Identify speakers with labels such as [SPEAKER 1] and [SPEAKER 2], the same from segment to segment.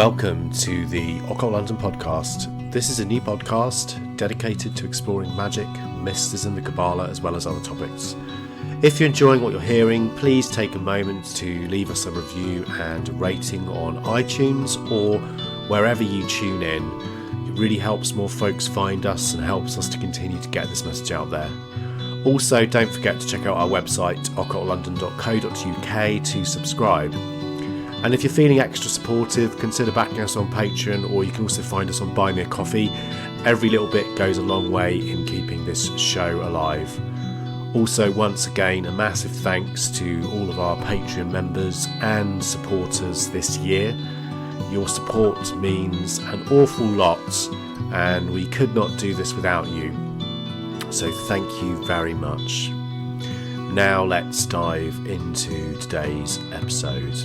[SPEAKER 1] Welcome to the Occult London podcast. This is a new podcast dedicated to exploring magic, mysticism, the Kabbalah, as well as other topics. If you're enjoying what you're hearing, please take a moment to leave us a review and a rating on iTunes or wherever you tune in. It really helps more folks find us and helps us to continue to get this message out there. Also, don't forget to check out our website, occultlondon.co.uk, to subscribe. And if you're feeling extra supportive, consider backing us on Patreon, or you can also find us on Buy Me a Coffee. Every little bit goes a long way in keeping this show alive. Also, once again, a massive thanks to all of our Patreon members and supporters this year. Your support means an awful lot, and we could not do this without you. So thank you very much. Now let's dive into today's episode.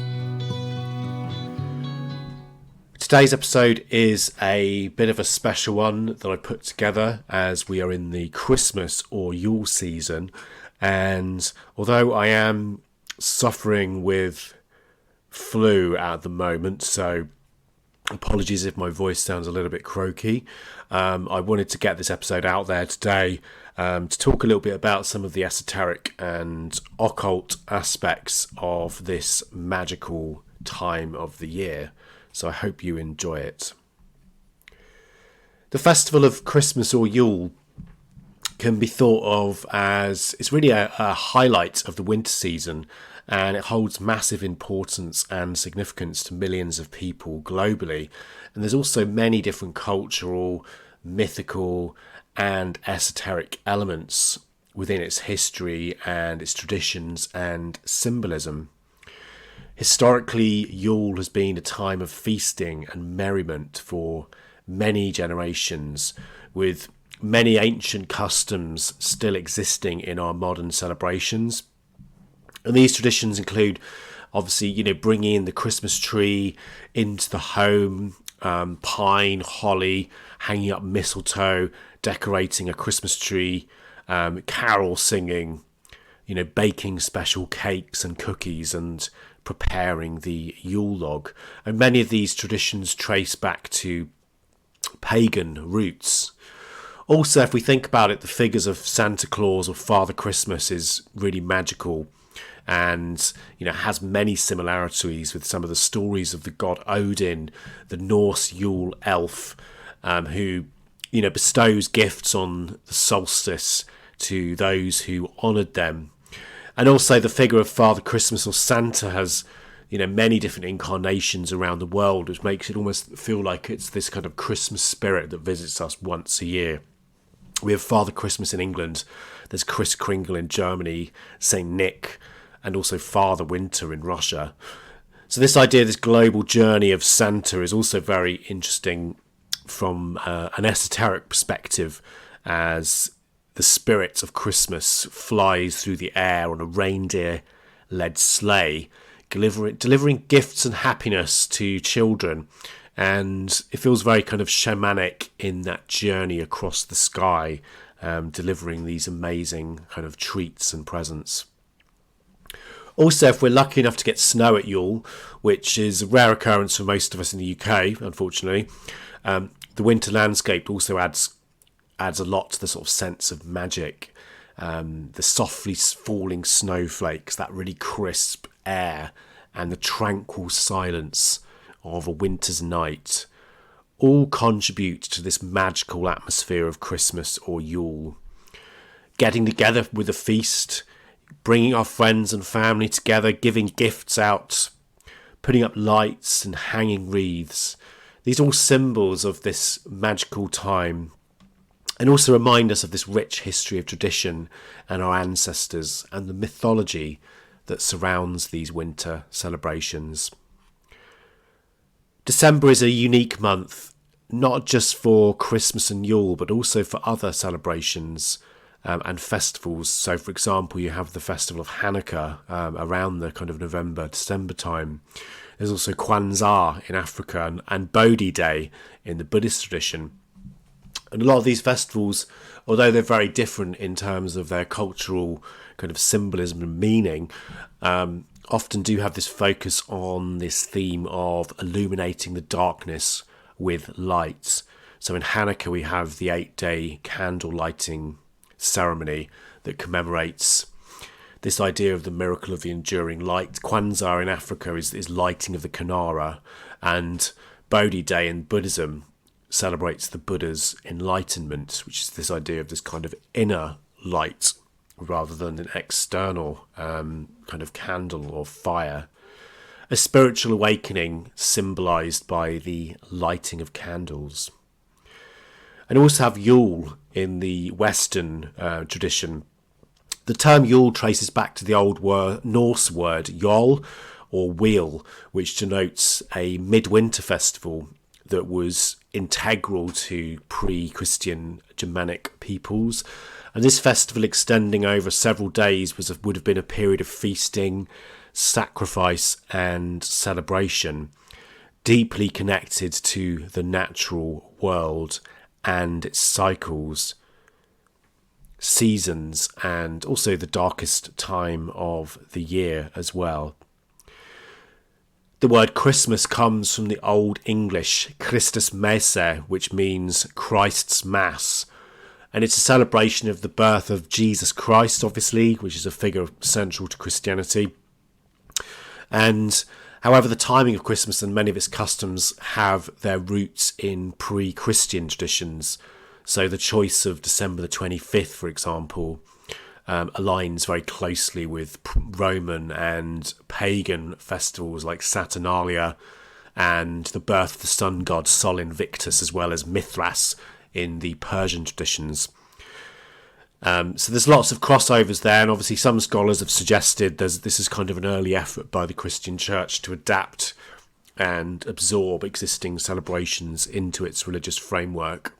[SPEAKER 1] Today's episode is a bit of a special one that I put together as we are in the Christmas or Yule season, and although I am suffering with flu at the moment, so apologies if my voice sounds a little bit croaky, I wanted to get this episode out there today to talk a little bit about some of the esoteric and occult aspects of this magical time of the year. So I hope you enjoy it. The festival of Christmas or Yule can be thought of as, it's really a highlight of the winter season, and it holds massive importance and significance to millions of people globally. And there's also many different cultural, mythical and esoteric elements within its history and its traditions and symbolism. Historically, Yule has been a time of feasting and merriment for many generations, with many ancient customs still existing in our modern celebrations. And these traditions include, obviously, bringing in the Christmas tree into the home, pine, holly, hanging up mistletoe, decorating a Christmas tree, carol singing, baking special cakes and cookies, and preparing the Yule log. And many of these traditions trace back to pagan roots. Also, if we think about it, the figures of Santa Claus or Father Christmas is really magical, and has many similarities with some of the stories of the god Odin, the Norse Yule elf, who bestows gifts on the solstice to those who honoured them. And also the figure of Father Christmas or Santa has, many different incarnations around the world, which makes it almost feel like it's this kind of Christmas spirit that visits us once a year. We have Father Christmas in England, there's Kris Kringle in Germany, Saint Nick, and also Father Winter in Russia. So this idea, this global journey of Santa, is also very interesting from an esoteric perspective, as the spirit of Christmas flies through the air on a reindeer-led sleigh, delivering gifts and happiness to children. And it feels very kind of shamanic in that journey across the sky, delivering these amazing kind of treats and presents. Also, if we're lucky enough to get snow at Yule, which is a rare occurrence for most of us in the UK, unfortunately, the winter landscape also adds a lot to the sort of sense of magic. The softly falling snowflakes, that really crisp air, and the tranquil silence of a winter's night all contribute to this magical atmosphere of Christmas or Yule. Getting together with a feast, bringing our friends and family together, giving gifts out, putting up lights and hanging wreaths. These are all symbols of this magical time, and also remind us of this rich history of tradition and our ancestors and the mythology that surrounds these winter celebrations. December is a unique month, not just for Christmas and Yule, but also for other celebrations and festivals. So, for example, you have the festival of Hanukkah around the kind of November, December time. There's also Kwanzaa in Africa and Bodhi Day in the Buddhist tradition. And a lot of these festivals, although they're very different in terms of their cultural kind of symbolism and meaning, often do have this focus on this theme of illuminating the darkness with light. So in Hanukkah we have the 8-day candle lighting ceremony that commemorates this idea of the miracle of the enduring light. Kwanzaa in Africa is lighting of the Kinara, and Bodhi Day in Buddhism celebrates the Buddha's enlightenment, which is this idea of this kind of inner light rather than an external kind of candle or fire. A spiritual awakening symbolised by the lighting of candles. And also have Yule in the Western tradition. The term Yule traces back to the old Norse word Yol, or wheel, which denotes a midwinter festival that was integral to pre-Christian Germanic peoples. And this festival, extending over several days, would have been a period of feasting, sacrifice and celebration, deeply connected to the natural world and its cycles, seasons, and also the darkest time of the year as well. The word Christmas comes from the Old English Christus Messe, which means Christ's Mass. And it's a celebration of the birth of Jesus Christ, obviously, which is a figure central to Christianity. And however, the timing of Christmas and many of its customs have their roots in pre-Christian traditions. So the choice of December the 25th, for example, aligns very closely with Roman and pagan festivals like Saturnalia and the birth of the sun god Sol Invictus, as well as Mithras in the Persian traditions. So there's lots of crossovers there, and obviously some scholars have suggested this is kind of an early effort by the Christian Church to adapt and absorb existing celebrations into its religious framework.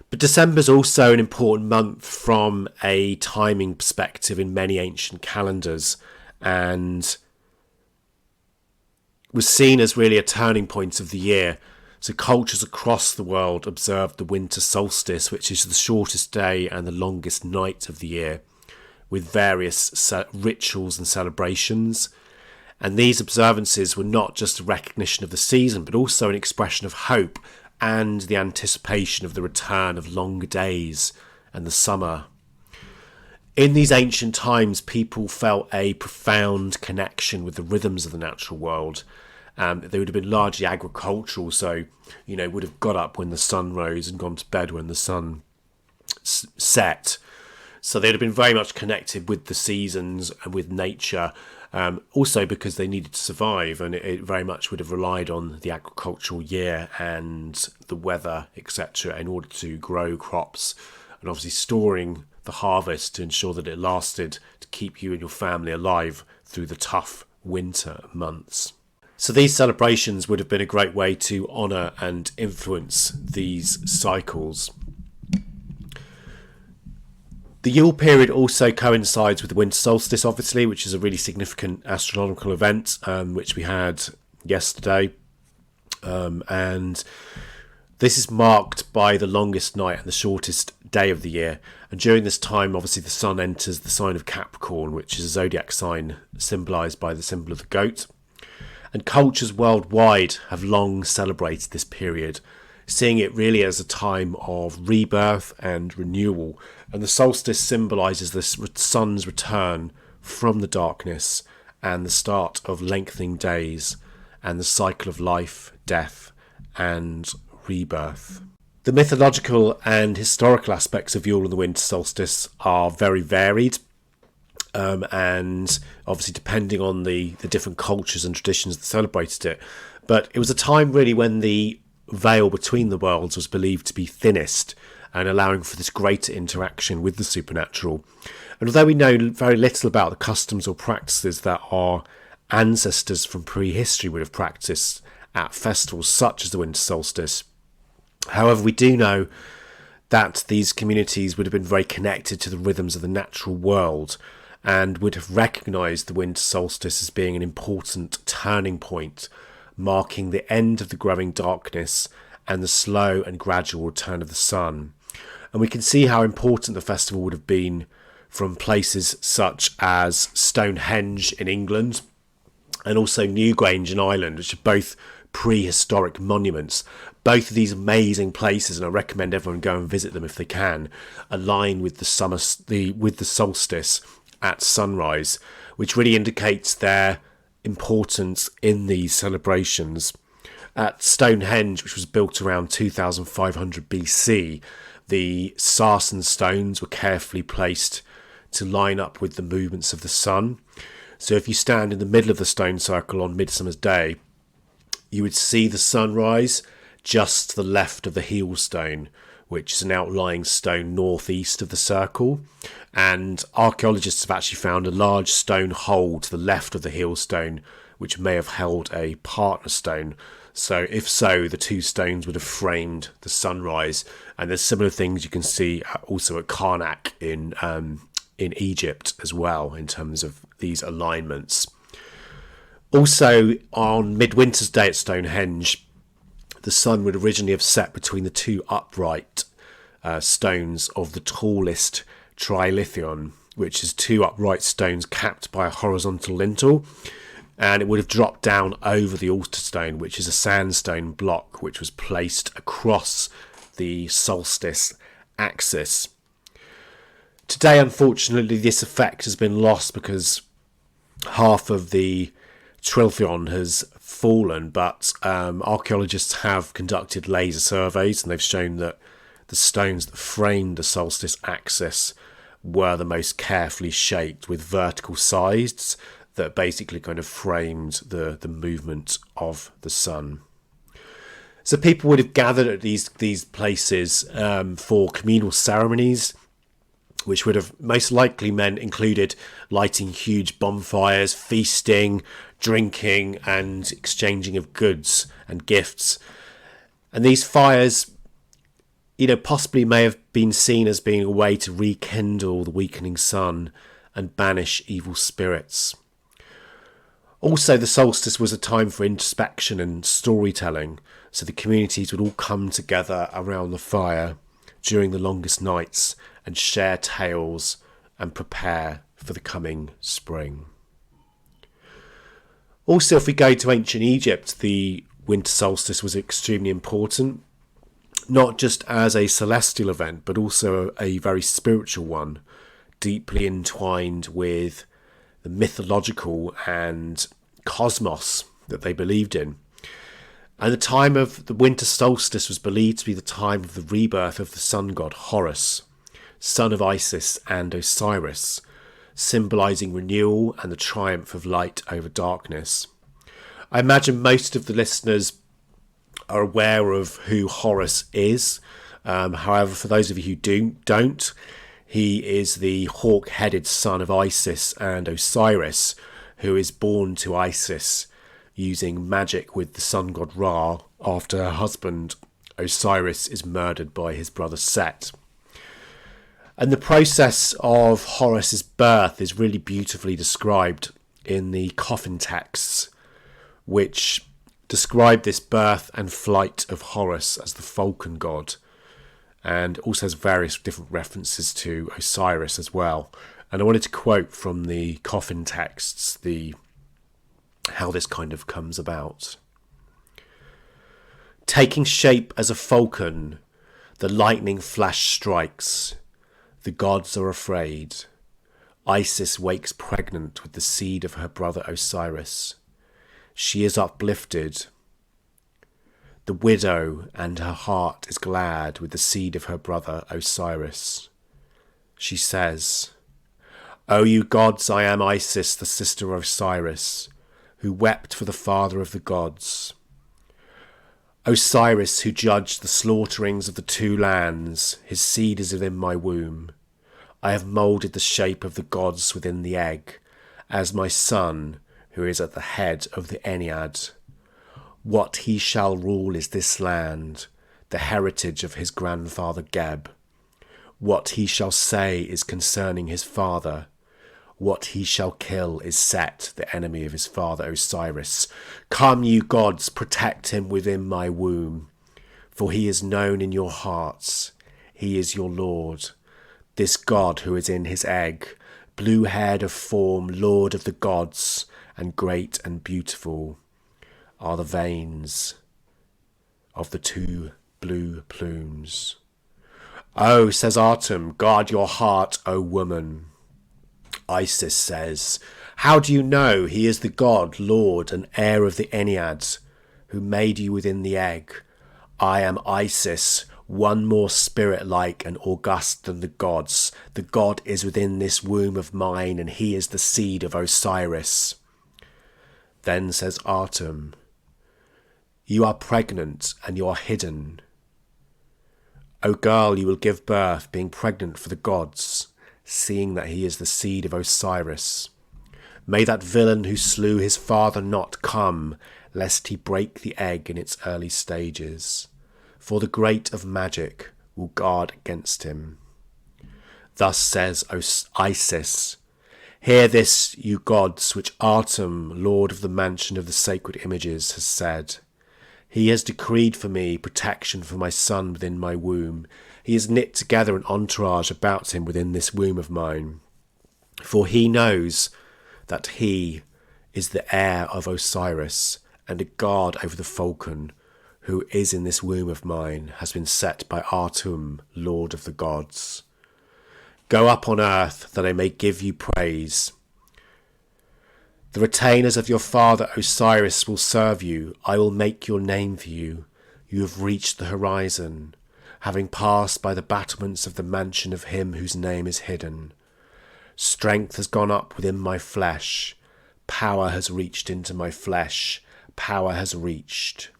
[SPEAKER 1] But December's also an important month from a timing perspective in many ancient calendars, and was seen as really a turning point of the year. So cultures across the world observed the winter solstice, which is the shortest day and the longest night of the year, with various rituals and celebrations. And these observances were not just a recognition of the season, but also an expression of hope and the anticipation of the return of longer days and the summer. In these ancient times, people felt a profound connection with the rhythms of the natural world. They would have been largely agricultural, so, would have got up when the sun rose and gone to bed when the sun set. So they'd have been very much connected with the seasons and with nature, also because they needed to survive, and it very much would have relied on the agricultural year and the weather, etc., in order to grow crops, and obviously storing the harvest to ensure that it lasted to keep you and your family alive through the tough winter months. So these celebrations would have been a great way to honour and influence these cycles. The Yule period also coincides with the winter solstice, obviously, which is a really significant astronomical event, which we had yesterday. And this is marked by the longest night and the shortest day of the year. And during this time, obviously, the sun enters the sign of Capricorn, which is a zodiac sign symbolised by the symbol of the goat. And cultures worldwide have long celebrated this period, seeing it really as a time of rebirth and renewal. And the solstice symbolises the sun's return from the darkness and the start of lengthening days and the cycle of life, death and rebirth. The mythological and historical aspects of Yule and the winter solstice are very varied. And obviously depending on the different cultures and traditions that celebrated it. But it was a time really when the veil between the worlds was believed to be thinnest, and allowing for this greater interaction with the supernatural. And although we know very little about the customs or practices that our ancestors from prehistory would have practiced at festivals such as the winter solstice, however, we do know that these communities would have been very connected to the rhythms of the natural world, and would have recognised the winter solstice as being an important turning point, marking the end of the growing darkness and the slow and gradual return of the sun. And we can see how important the festival would have been from places such as Stonehenge in England and also Newgrange in Ireland, which are both prehistoric monuments. Both of these amazing places, and I recommend everyone go and visit them if they can, align with the solstice at sunrise, which really indicates their importance in these celebrations. At Stonehenge, which was built around 2500 BC, the sarsen stones were carefully placed to line up with the movements of the sun. So if you stand in the middle of the stone circle on Midsummer's Day, you would see the sunrise just to the left of the heel stone, which is an outlying stone northeast of the circle. And archaeologists have actually found a large stone hole to the left of the heel stone, which may have held a partner stone. So if so, the two stones would have framed the sunrise. And there's similar things you can see also at Karnak in Egypt as well, in terms of these alignments. Also, on Midwinter's Day at Stonehenge, the sun would originally have set between the two upright stones of the tallest trilithion, which is two upright stones capped by a horizontal lintel, and it would have dropped down over the altar stone, which is a sandstone block which was placed across the solstice axis. Today, unfortunately, this effect has been lost because half of the trilithion has fallen, but archaeologists have conducted laser surveys and they've shown that the stones that framed the solstice axis were the most carefully shaped, with vertical sides that basically kind of framed the movement of the sun. So people would have gathered at these places for communal ceremonies, which would have most likely included lighting huge bonfires, feasting, drinking, and exchanging of goods and gifts. And these fires, possibly may have been seen as being a way to rekindle the weakening sun and banish evil spirits. Also, the solstice was a time for introspection and storytelling, so the communities would all come together around the fire during the longest nights and share tales and prepare for the coming spring. Also, if we go to ancient Egypt, the winter solstice was extremely important, not just as a celestial event, but also a very spiritual one, deeply entwined with the mythological and cosmos that they believed in. And the time of the winter solstice was believed to be the time of the rebirth of the sun god Horus, son of Isis and Osiris, symbolising renewal and the triumph of light over darkness. I imagine most of the listeners are aware of who Horus is. However, for those of you who don't, he is the hawk-headed son of Isis and Osiris, who is born to Isis using magic with the sun god Ra after her husband Osiris is murdered by his brother Set. And the process of Horus's birth is really beautifully described in the coffin texts, which describe this birth and flight of Horus as the falcon god, and also has various different references to Osiris as well. And I wanted to quote from the coffin texts how this kind of comes about. Taking shape as a falcon, the lightning flash strikes. The gods are afraid. Isis wakes pregnant with the seed of her brother Osiris. She is uplifted. The widow and her heart is glad with the seed of her brother Osiris. She says, O you gods, I am Isis, the sister of Osiris, who wept for the father of the gods. Osiris, who judged the slaughterings of the two lands, his seed is within my womb. I have moulded the shape of the gods within the egg, as my son, who is at the head of the Ennead. What he shall rule is this land, the heritage of his grandfather Geb. What he shall say is concerning his father. What he shall kill is Set, the enemy of his father Osiris. Come, you gods, protect him within my womb, for he is known in your hearts. He is your lord. this god who is in his egg, blue-haired of form, lord of the gods, and great and beautiful are the veins of the two blue plumes. Oh, says Atum, guard your heart, O woman. Isis says, how do you know he is the god, lord, and heir of the Enneads, who made you within the egg? I am Isis, one more spirit-like and august than the gods. The god is within this womb of mine, and he is the seed of Osiris. Then says Atum, you are pregnant, and you are hidden. O girl, you will give birth, being pregnant for the gods, seeing that he is the seed of Osiris. May that villain who slew his father not come, lest he break the egg in its early stages. For the great of magic will guard against him. Thus says Isis, hear this, you gods, which Atum, lord of the mansion of the sacred images, has said. He has decreed for me protection for my son within my womb. He has knit together an entourage about him within this womb of mine. For he knows that he is the heir of Osiris, and a guard over the falcon, who is in this womb of mine, has been set by Atum, lord of the gods. Go up on earth, that I may give you praise. The retainers of your father Osiris will serve you. I will make your name for you. You have reached the horizon, having passed by the battlements of the mansion of him whose name is hidden. Strength has gone up within my flesh. Power has reached into my flesh. Power has reached.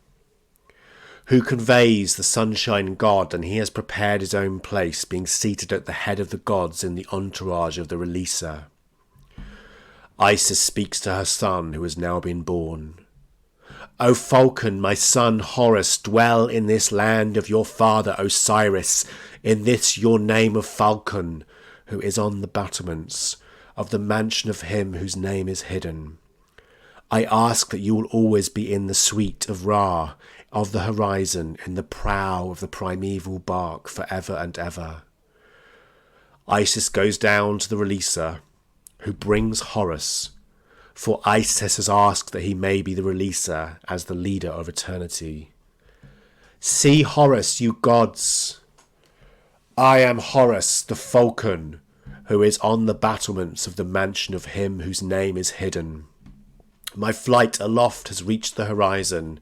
[SPEAKER 1] Who conveys the sunshine god, and he has prepared his own place, being seated at the head of the gods in the entourage of the releaser. Isis speaks to her son, who has now been born. O falcon, my son Horus, dwell in this land of your father Osiris, in this your name of falcon, who is on the battlements of the mansion of him whose name is hidden. I ask that you will always be in the suite of Ra, of the horizon, in the prow of the primeval bark, for ever and ever. Isis goes down to the releaser, who brings Horus, for Isis has asked that he may be the releaser as the leader of eternity. See Horus, you gods! I am Horus, the falcon, who is on the battlements of the mansion of him whose name is hidden. My flight aloft has reached the horizon.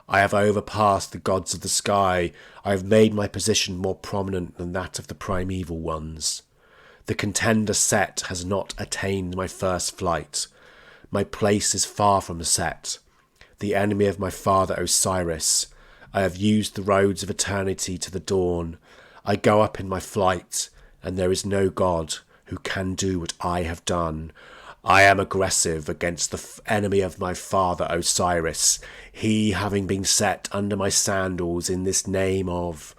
[SPEAKER 1] I have overpassed the gods of the sky. I have made my position more prominent than that of the primeval ones. The contender Set has not attained my first flight. My place is far from Set, the enemy of my father Osiris. I have used the roads of eternity to the dawn. I go up in my flight, and there is no god who can do what I have done. I am aggressive against the enemy of my father Osiris, he having been set under my sandals in this name of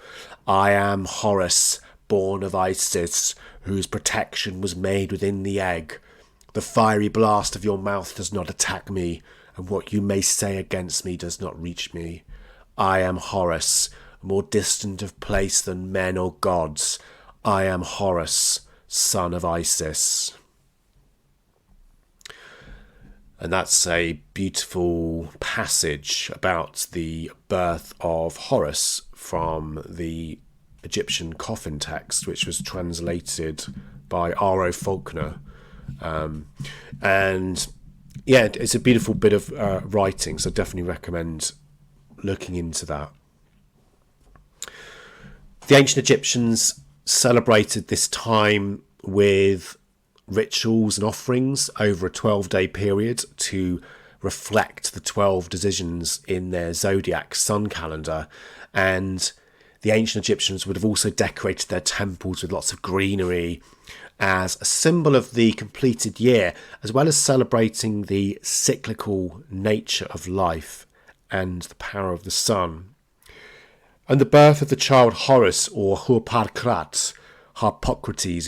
[SPEAKER 1] I am Horus, born of Isis, whose protection was made within the egg. The fiery blast of your mouth does not attack me, and what you may say against me does not reach me. I am Horus, more distant of place than men or gods. I am Horus, son of Isis. And that's a beautiful passage about the birth of Horus from the Egyptian coffin text, which was translated by R.O. Faulkner. And yeah, it's a beautiful bit of writing, so I definitely recommend looking into that. The ancient Egyptians celebrated this time with rituals and offerings over a 12-day period to reflect the 12 decisions in their zodiac sun calendar. And the ancient Egyptians would have also decorated their temples with lots of greenery as a symbol of the completed year, as well as celebrating the cyclical nature of life and the power of the sun. And the birth of the child Horus, or Harpocrates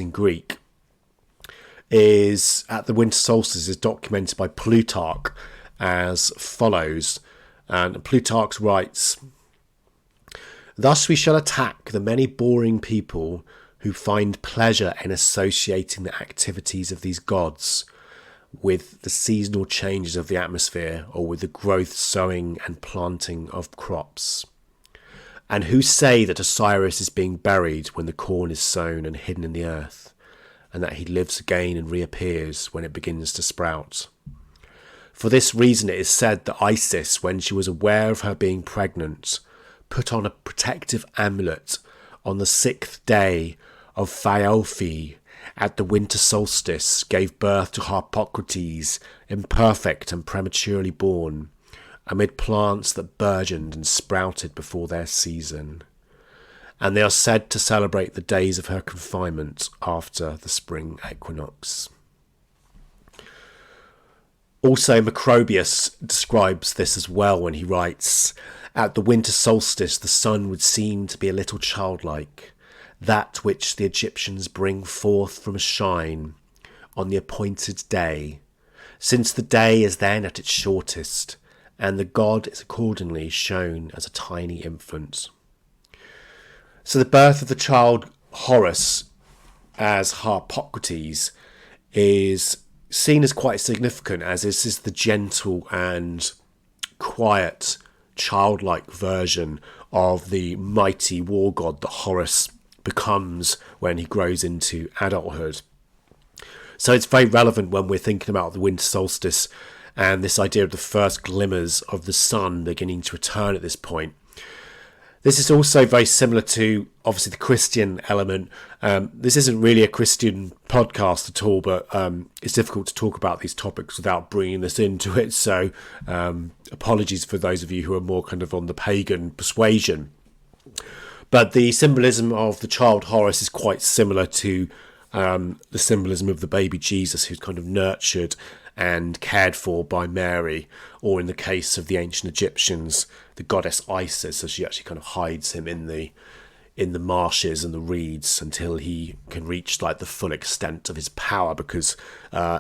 [SPEAKER 1] in Greek, is at the winter solstice, is documented by Plutarch as follows. And Plutarch writes, "Thus we shall attack the many boring people who find pleasure in associating the activities of these gods with the seasonal changes of the atmosphere or with the growth, sowing and planting of crops, and who say that Osiris is being buried when the corn is sown and hidden in the earth, and that he lives again and reappears when it begins to sprout. For this reason it is said that Isis, when she was aware of her being pregnant, put on a protective amulet on the 6th day of Phaeophi at the winter solstice, gave birth to Harpocrates, imperfect and prematurely born, amid plants that burgeoned and sprouted before their season. And they are said to celebrate the days of her confinement after the spring equinox. Also, Macrobius describes this as well when he writes, "At the winter solstice the sun would seem to be a little childlike, that which the Egyptians bring forth from a shine on the appointed day, since the day is then at its shortest, and the god is accordingly shown as a tiny infant." So the birth of the child Horus as Harpocrates is seen as quite significant, as this is the gentle and quiet childlike version of the mighty war god that Horus becomes when he grows into adulthood. So it's very relevant when we're thinking about the winter solstice and this idea of the first glimmers of the sun beginning to return at this point. This is also very similar to, obviously, the Christian element. This isn't really a Christian podcast at all, but it's difficult to talk about these topics without bringing this into it. So apologies for those of you who are more kind of on the pagan persuasion. But the symbolism of the child Horus is quite similar to the symbolism of the baby Jesus, who's kind of nurtured and cared for by Mary, or in the case of the ancient Egyptians, the goddess Isis, as she actually kind of hides him in the marshes and the reeds until he can reach like the full extent of his power, because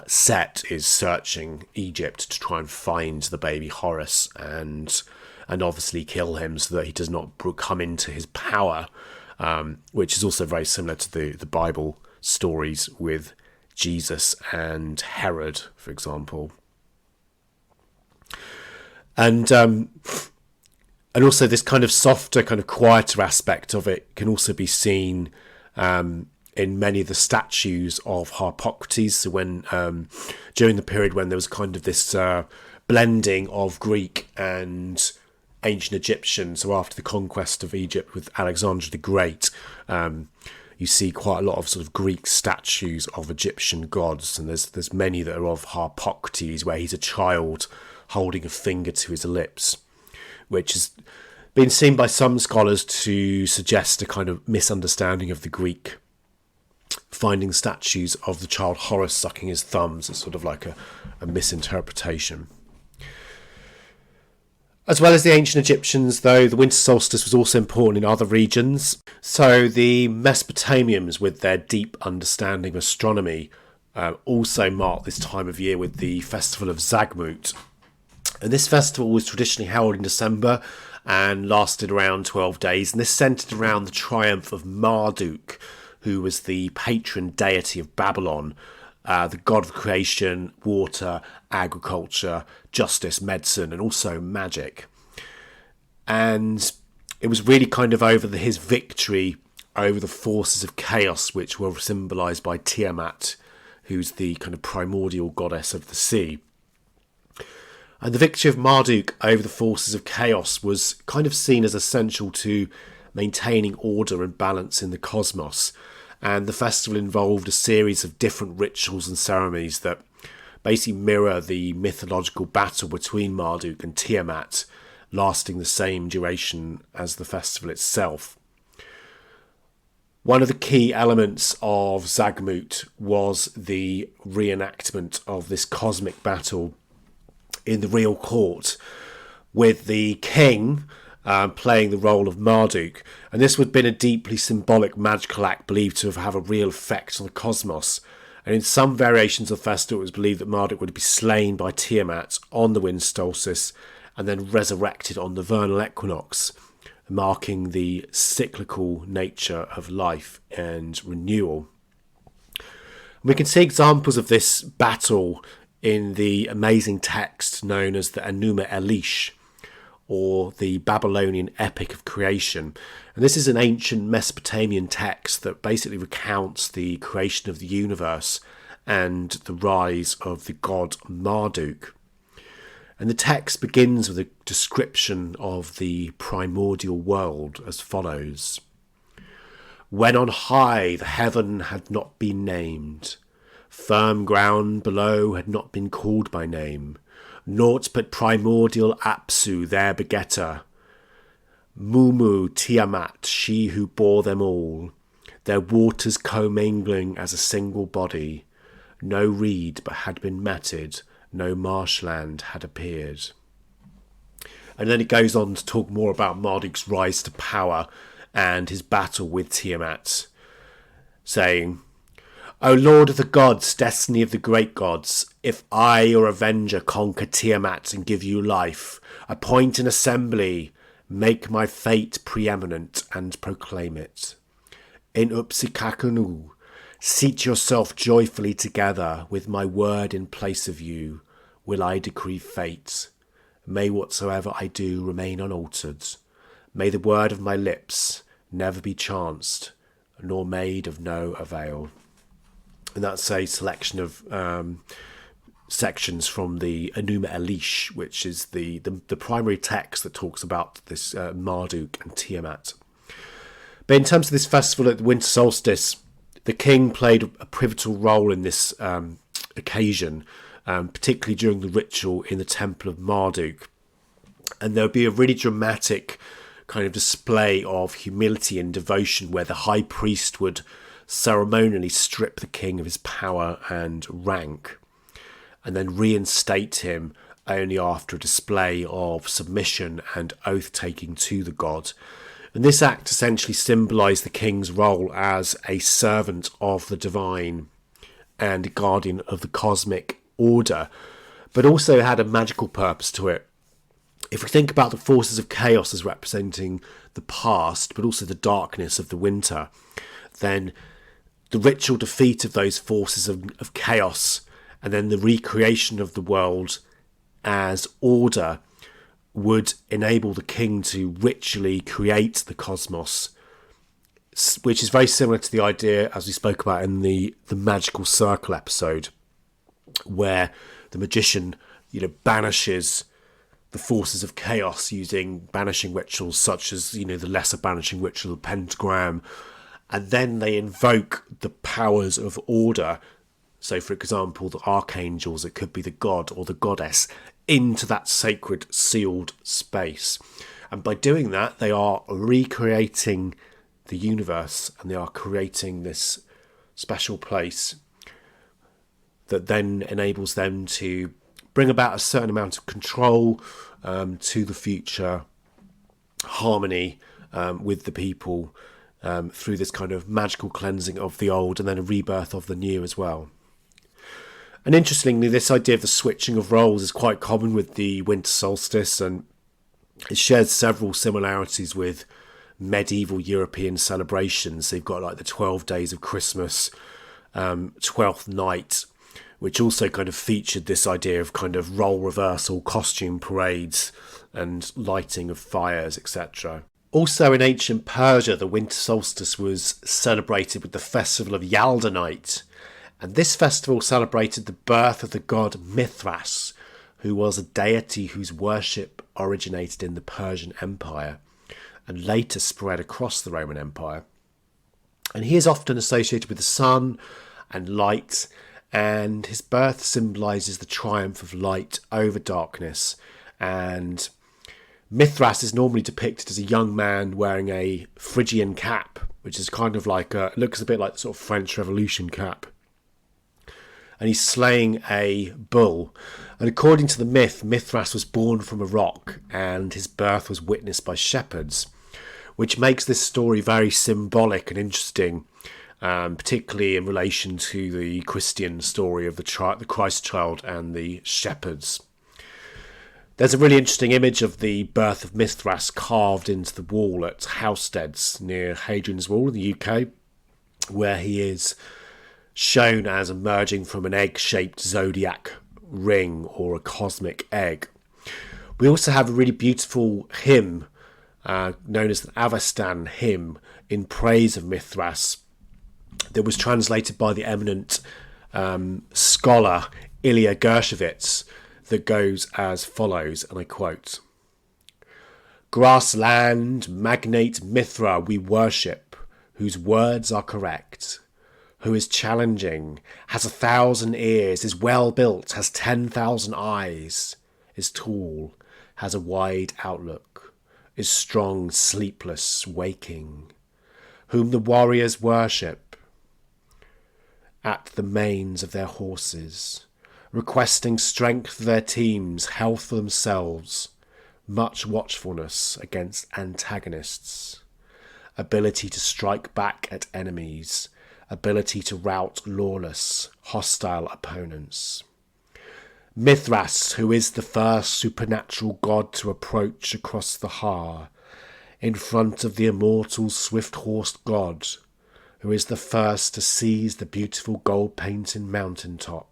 [SPEAKER 1] Set is searching Egypt to try and find the baby Horus and obviously kill him so that he does not come into his power, which is also very similar to the Bible stories with Jesus and Herod, for example. And also this kind of softer, kind of quieter aspect of it can also be seen in many of the statues of Harpocrates. So when during the period when there was kind of this blending of Greek and ancient Egyptian, so after the conquest of Egypt with Alexander the Great, you see quite a lot of sort of Greek statues of Egyptian gods, and there's many that are of Harpocrates, where he's a child holding a finger to his lips, which has been seen by some scholars to suggest a kind of misunderstanding of the Greek, finding statues of the child Horus sucking his thumbs as sort of like a misinterpretation. As well as the ancient Egyptians, though, the winter solstice was also important in other regions. So the Mesopotamians, with their deep understanding of astronomy, also marked this time of year with the festival of Zagmut. And this festival was traditionally held in December and lasted around 12 days. And this centered around the triumph of Marduk, who was the patron deity of Babylon, the god of creation, water, agriculture, justice, medicine, and also magic. And it was really kind of over his victory over the forces of chaos, which were symbolised by Tiamat, who's the kind of primordial goddess of the sea. And the victory of Marduk over the forces of chaos was kind of seen as essential to maintaining order and balance in the cosmos. And the festival involved a series of different rituals and ceremonies that basically mirror the mythological battle between Marduk and Tiamat, lasting the same duration as the festival itself. One of the key elements of Zagmut was the reenactment of this cosmic battle in the real court, with the king playing the role of Marduk. And this would have been a deeply symbolic magical act believed to have a real effect on the cosmos. And in some variations of the festival, it was believed that Marduk would be slain by Tiamat on the winter solstice and then resurrected on the vernal equinox. marking the cyclical nature of life and renewal. We can see examples of this battle in the amazing text known as the Enuma Elish, or the Babylonian Epic of Creation. And this is an ancient Mesopotamian text that basically recounts the creation of the universe and the rise of the god Marduk. And the text begins with a description of the primordial world as follows. When on high the heaven had not been named, firm ground below had not been called by name, naught but primordial Apsu their begetter, Mumu Tiamat, she who bore them all, their waters commingling as a single body, no reed but had been matted, no marshland had appeared. And then it goes on to talk more about Marduk's rise to power and his battle with Tiamat, saying, O Lord of the gods, destiny of the great gods, if I, your avenger, conquer Tiamat and give you life, appoint an assembly, make my fate preeminent and proclaim it. In Upsikakunu, seat yourself joyfully together, with my word in place of you, will I decree fate. May whatsoever I do remain unaltered. May the word of my lips never be chanced, nor made of no avail. And that's a selection of sections from the Enuma Elish, which is the primary text that talks about this Marduk and Tiamat. But in terms of this festival at the winter solstice, the king played a pivotal role in this occasion, particularly during the ritual in the temple of Marduk. And there would be a really dramatic kind of display of humility and devotion where the high priest would ceremonially strip the king of his power and rank, and then reinstate him only after a display of submission and oath-taking to the god. And this act essentially symbolised the king's role as a servant of the divine and a guardian of the cosmic order, but also had a magical purpose to it. If we think about the forces of chaos as representing the past, but also the darkness of the winter, then the ritual defeat of those forces of chaos and then the recreation of the world as order would enable the king to ritually create the cosmos, which is very similar to the idea as we spoke about in the magical circle episode, where the magician, banishes the forces of chaos using banishing rituals such as, the lesser banishing ritual, the pentagram, and then they invoke the powers of order. So, for example, the archangels, it could be the god or the goddess, into that sacred sealed space. And by doing that, they are recreating the universe, and they are creating this special place that then enables them to bring about a certain amount of control to the future, harmony with the people, through this kind of magical cleansing of the old and then a rebirth of the new as well. And interestingly, this idea of the switching of roles is quite common with the winter solstice, and it shares several similarities with medieval European celebrations. So you've got like the 12 days of Christmas, 12th night, which also kind of featured this idea of kind of role reversal, costume parades and lighting of fires, etc. Also in ancient Persia, the winter solstice was celebrated with the festival of Yalda night. And this festival celebrated the birth of the god Mithras, who was a deity whose worship originated in the Persian Empire and later spread across the Roman Empire. And he is often associated with the sun and light, and his birth symbolises the triumph of light over darkness. And Mithras is normally depicted as a young man wearing a Phrygian cap, which is kind of like it looks a bit like the sort of French Revolution cap. And he's slaying a bull. And according to the myth, Mithras was born from a rock and his birth was witnessed by shepherds, which makes this story very symbolic and interesting, particularly in relation to the Christian story of the Christ child and the shepherds. There's a really interesting image of the birth of Mithras carved into the wall at Housesteads near Hadrian's Wall in the UK, where he is shown as emerging from an egg-shaped zodiac ring or a cosmic egg. We also have a really beautiful hymn known as the Avestan hymn in praise of Mithras that was translated by the eminent scholar Ilya Gershkovich, that goes as follows, and I quote: "Grassland magnate Mithra we worship, whose words are correct, who is challenging, has 1,000 ears, is well built, has 10,000 eyes, is tall, has a wide outlook, is strong, sleepless, waking, whom the warriors worship at the manes of their horses, requesting strength for their teams, health for themselves, much watchfulness against antagonists, ability to strike back at enemies, ability to rout lawless, hostile opponents. Mithras, who is the first supernatural god to approach across the Har, in front of the immortal swift-horsed god, who is the first to seize the beautiful gold-painted mountain-top.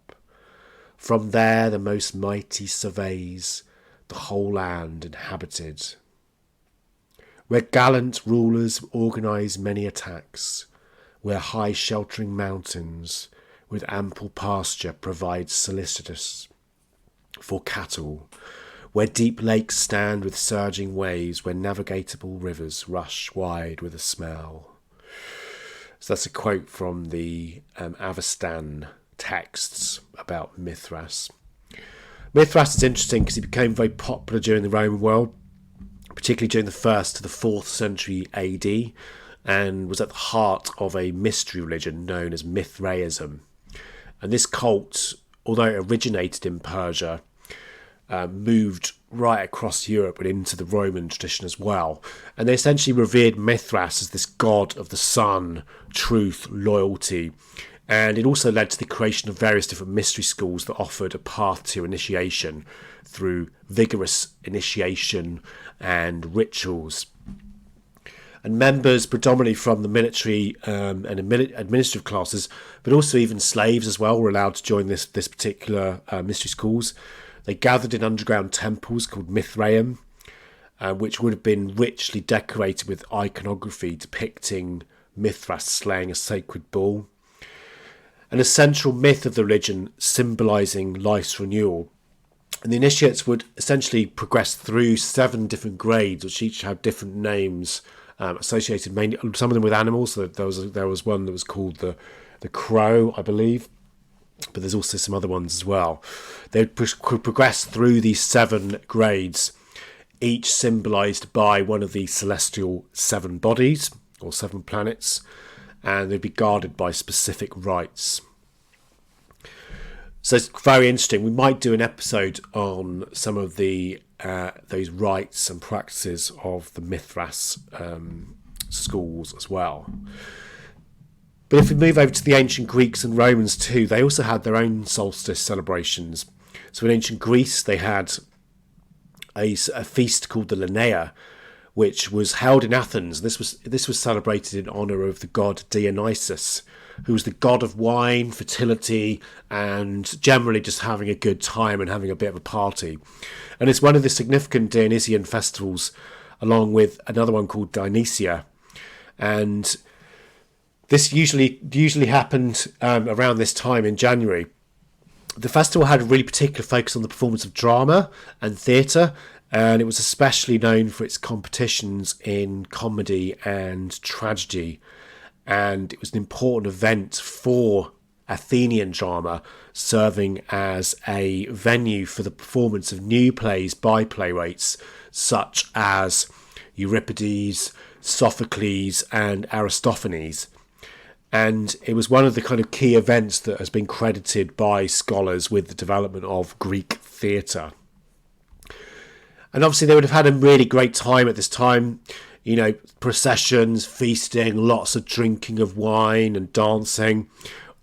[SPEAKER 1] From there the most mighty surveys the whole land inhabited, where gallant rulers organise many attacks, where high sheltering mountains with ample pasture provide solicitous for cattle, where deep lakes stand with surging waves, where navigable rivers rush wide with a smell." So that's a quote from the Avestan texts about Mithras. Mithras is interesting because he became very popular during the Roman world, particularly during the 1st to the 4th century AD, and was at the heart of a mystery religion known as Mithraism. And this cult, although it originated in Persia, moved right across Europe and into the Roman tradition as well. And they essentially revered Mithras as this god of the sun, truth, loyalty. And it also led to the creation of various different mystery schools that offered a path to initiation through vigorous initiation and rituals. And members predominantly from the military and administrative classes, but also even slaves as well, were allowed to join this particular mystery schools. They gathered in underground temples called Mithraeum, which would have been richly decorated with iconography depicting Mithras slaying a sacred bull. And a central myth of the religion symbolising life's renewal. And the initiates would essentially progress through 7 different grades, which each have different names associated, mainly some of them with animals. So there was one that was called the crow, I believe, but there's also some other ones as well. They would progress through these 7 grades, each symbolised by one of the celestial 7 bodies or 7 planets, and they'd be guarded by specific rites. So it's very interesting. We might do an episode on some of the those rites and practices of the Mithras schools as well. But if we move over to the ancient Greeks and Romans too, they also had their own solstice celebrations. So in ancient Greece, they had a feast called the Linnaea, which was held in Athens. This was celebrated in honour of the god Dionysus, who was the god of wine, fertility, and generally just having a good time and having a bit of a party. And it's one of the significant Dionysian festivals, along with another one called Dionysia. And this usually happened around this time in January. The festival had a really particular focus on the performance of drama and theatre, and it was especially known for its competitions in comedy and tragedy. And it was an important event for Athenian drama, serving as a venue for the performance of new plays by playwrights such as Euripides, Sophocles, and Aristophanes. And it was one of the kind of key events that has been credited by scholars with the development of Greek theatre. And obviously they would have had a really great time at this time. You know, processions, feasting, lots of drinking of wine and dancing,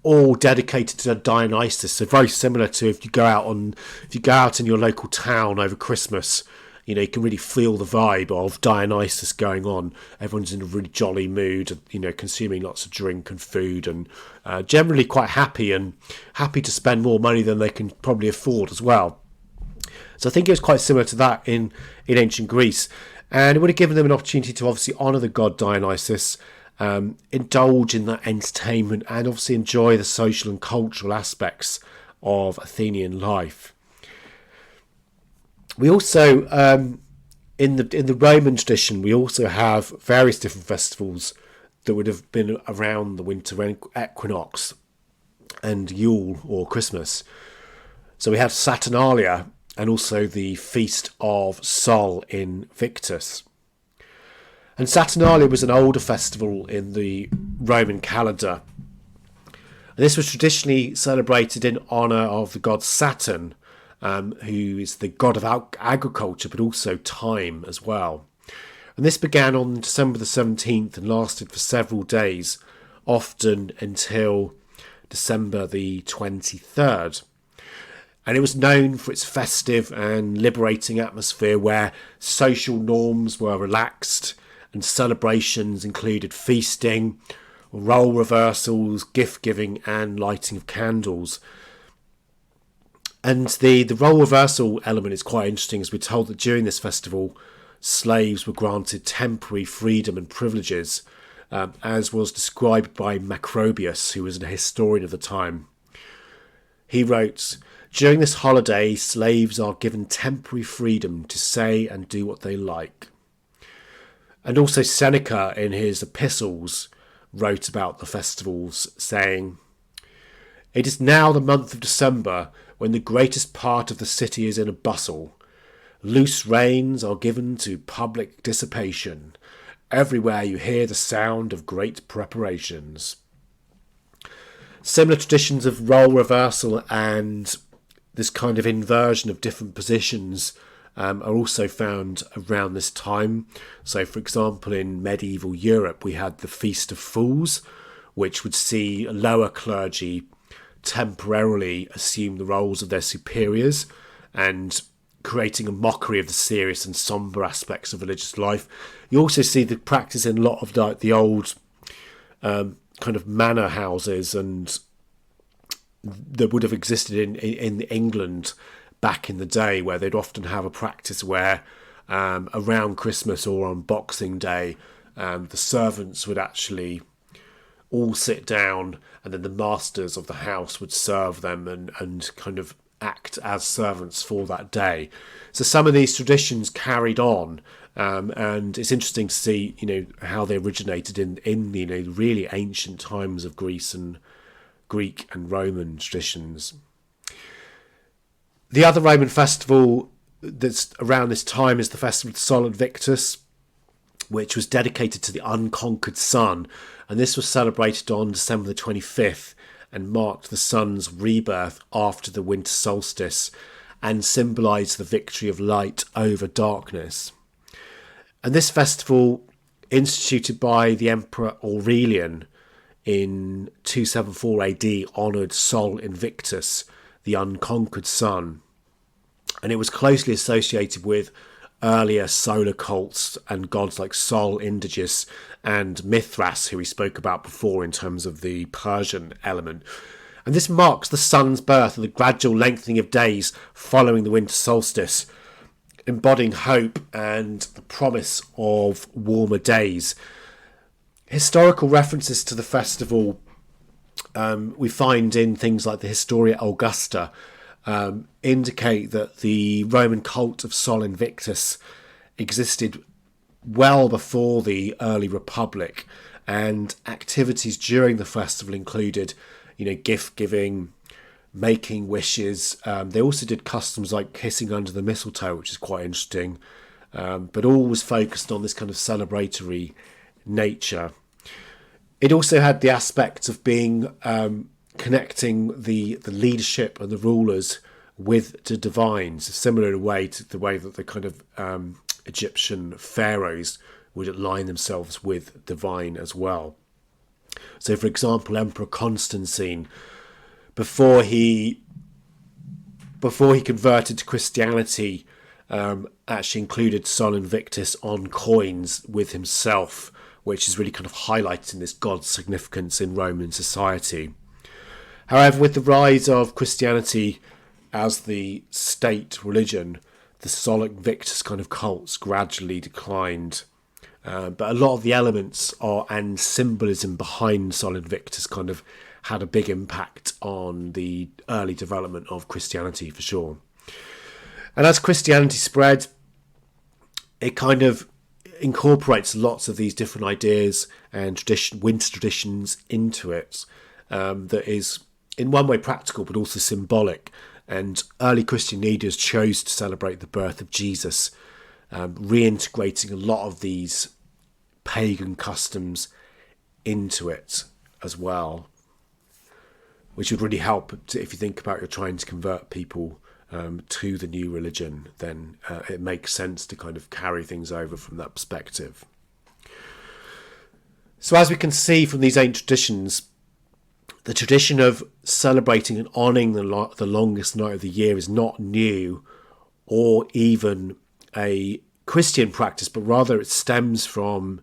[SPEAKER 1] all dedicated to Dionysus. So very similar to if you go out in your local town over Christmas, you know, you can really feel the vibe of Dionysus going on. Everyone's in a really jolly mood, you know, consuming lots of drink and food, and generally quite happy to spend more money than they can probably afford as well. So I think it was quite similar to that in ancient Greece. And it would have given them an opportunity to obviously honour the god Dionysus, indulge in that entertainment, and obviously enjoy the social and cultural aspects of Athenian life. We also, in the Roman tradition, we also have various different festivals that would have been around the winter equinox and Yule or Christmas. So we have Saturnalia, and also the Feast of Sol Invictus. And Saturnalia was an older festival in the Roman calendar. And this was traditionally celebrated in honour of the god Saturn, who is the god of agriculture, but also time as well. And this began on December the 17th and lasted for several days, often until December the 23rd. And it was known for its festive and liberating atmosphere, where social norms were relaxed and celebrations included feasting, role reversals, gift giving, and lighting of candles. And the role reversal element is quite interesting, as we're told that during this festival, slaves were granted temporary freedom and privileges, as was described by Macrobius, who was a historian of the time. He wrote, "During this holiday, slaves are given temporary freedom to say and do what they like." And also Seneca, in his epistles, wrote about the festivals, saying, "It is now the month of December, when the greatest part of the city is in a bustle. Loose reins are given to public dissipation. Everywhere you hear the sound of great preparations." Similar traditions of role reversal and this kind of inversion of different positions are also found around this time. So, for example, in medieval Europe, we had the Feast of Fools, which would see lower clergy temporarily assume the roles of their superiors, and creating a mockery of the serious and sombre aspects of religious life. You also see the practice in a lot of the old kind of manor houses and that would have existed in England back in the day, where they'd often have a practice where around Christmas or on Boxing Day, the servants would actually all sit down, and then the masters of the house would serve them and kind of act as servants for that day. So some of these traditions carried on, and it's interesting to see, you know, how they originated in you know, really ancient times of Greece and Greek and Roman traditions. The other Roman festival that's around this time is the Festival of Sol Invictus, which was dedicated to the unconquered sun, and this was celebrated on December the 25th and marked the sun's rebirth after the winter solstice and symbolised the victory of light over darkness. And this festival, instituted by the Emperor Aurelian in 274 AD, honoured Sol Invictus, the unconquered sun, and it was closely associated with earlier solar cults and gods like Sol Indiges and Mithras, who we spoke about before in terms of the Persian element. And this marks the sun's birth and the gradual lengthening of days following the winter solstice, embodying hope and the promise of warmer days. Historical references to the festival we find in things like the Historia Augusta indicate that the Roman cult of Sol Invictus existed well before the early Republic, and activities during the festival included, you know, gift giving, making wishes. They also did customs like kissing under the mistletoe, which is quite interesting, but all was focused on this kind of celebratory nature. It also had the aspect of being connecting the leadership and the rulers with the divines, similar in a way to the way that the kind of Egyptian pharaohs would align themselves with divine as well. So, for example, Emperor Constantine, before he converted to Christianity, actually included Sol Invictus on coins with himself, which is really kind of highlighting this god's significance in Roman society. However, with the rise of Christianity as the state religion, the Sol Invictus kind of cults gradually declined. But a lot of the elements and symbolism behind Sol Invictus kind of had a big impact on the early development of Christianity, for sure. And as Christianity spread, it kind of incorporates lots of these different ideas and winter traditions into it, that is in one way practical but also symbolic. And early Christian leaders chose to celebrate the birth of Jesus, reintegrating a lot of these pagan customs into it as well, which would really help if you think about you're trying to convert people to the new religion. Then it makes sense to kind of carry things over from that perspective. So as we can see from these ancient traditions, the tradition of celebrating and honouring the longest night of the year is not new or even a Christian practice, but rather it stems from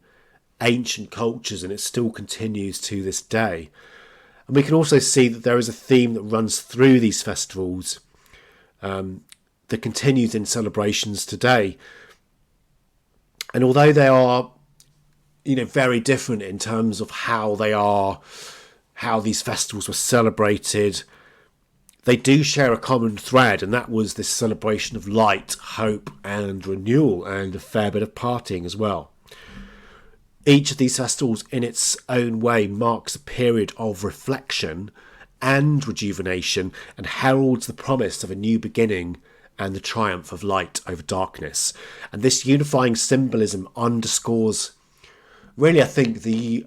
[SPEAKER 1] ancient cultures and it still continues to this day. And we can also see that there is a theme that runs through these festivals that continues in celebrations today. And although they are, very different in terms of how these festivals were celebrated, they do share a common thread, and that was this celebration of light, hope and renewal, and a fair bit of partying as well. Each of these festivals in its own way marks a period of reflection and rejuvenation and heralds the promise of a new beginning and the triumph of light over darkness. And this unifying symbolism underscores, really, I think, the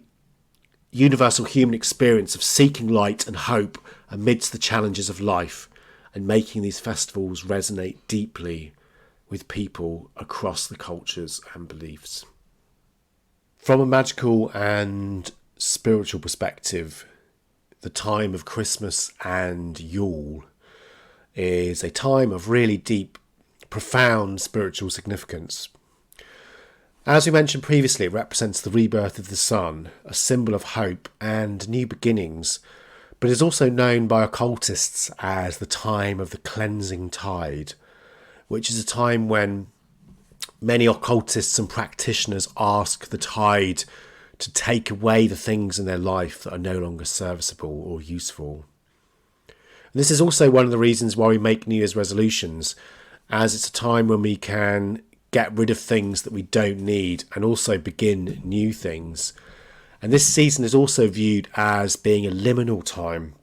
[SPEAKER 1] universal human experience of seeking light and hope amidst the challenges of life, and making these festivals resonate deeply with people across the cultures and beliefs. From a magical and spiritual perspective, the time of Christmas and Yule is a time of really deep, profound spiritual significance. As we mentioned previously, it represents the rebirth of the sun, a symbol of hope and new beginnings, but is also known by occultists as the time of the cleansing tide, which is a time when many occultists and practitioners ask the tide to take away the things in their life that are no longer serviceable or useful. And this is also one of the reasons why we make New Year's resolutions, as it's a time when we can get rid of things that we don't need and also begin new things. And this season is also viewed as being a liminal time,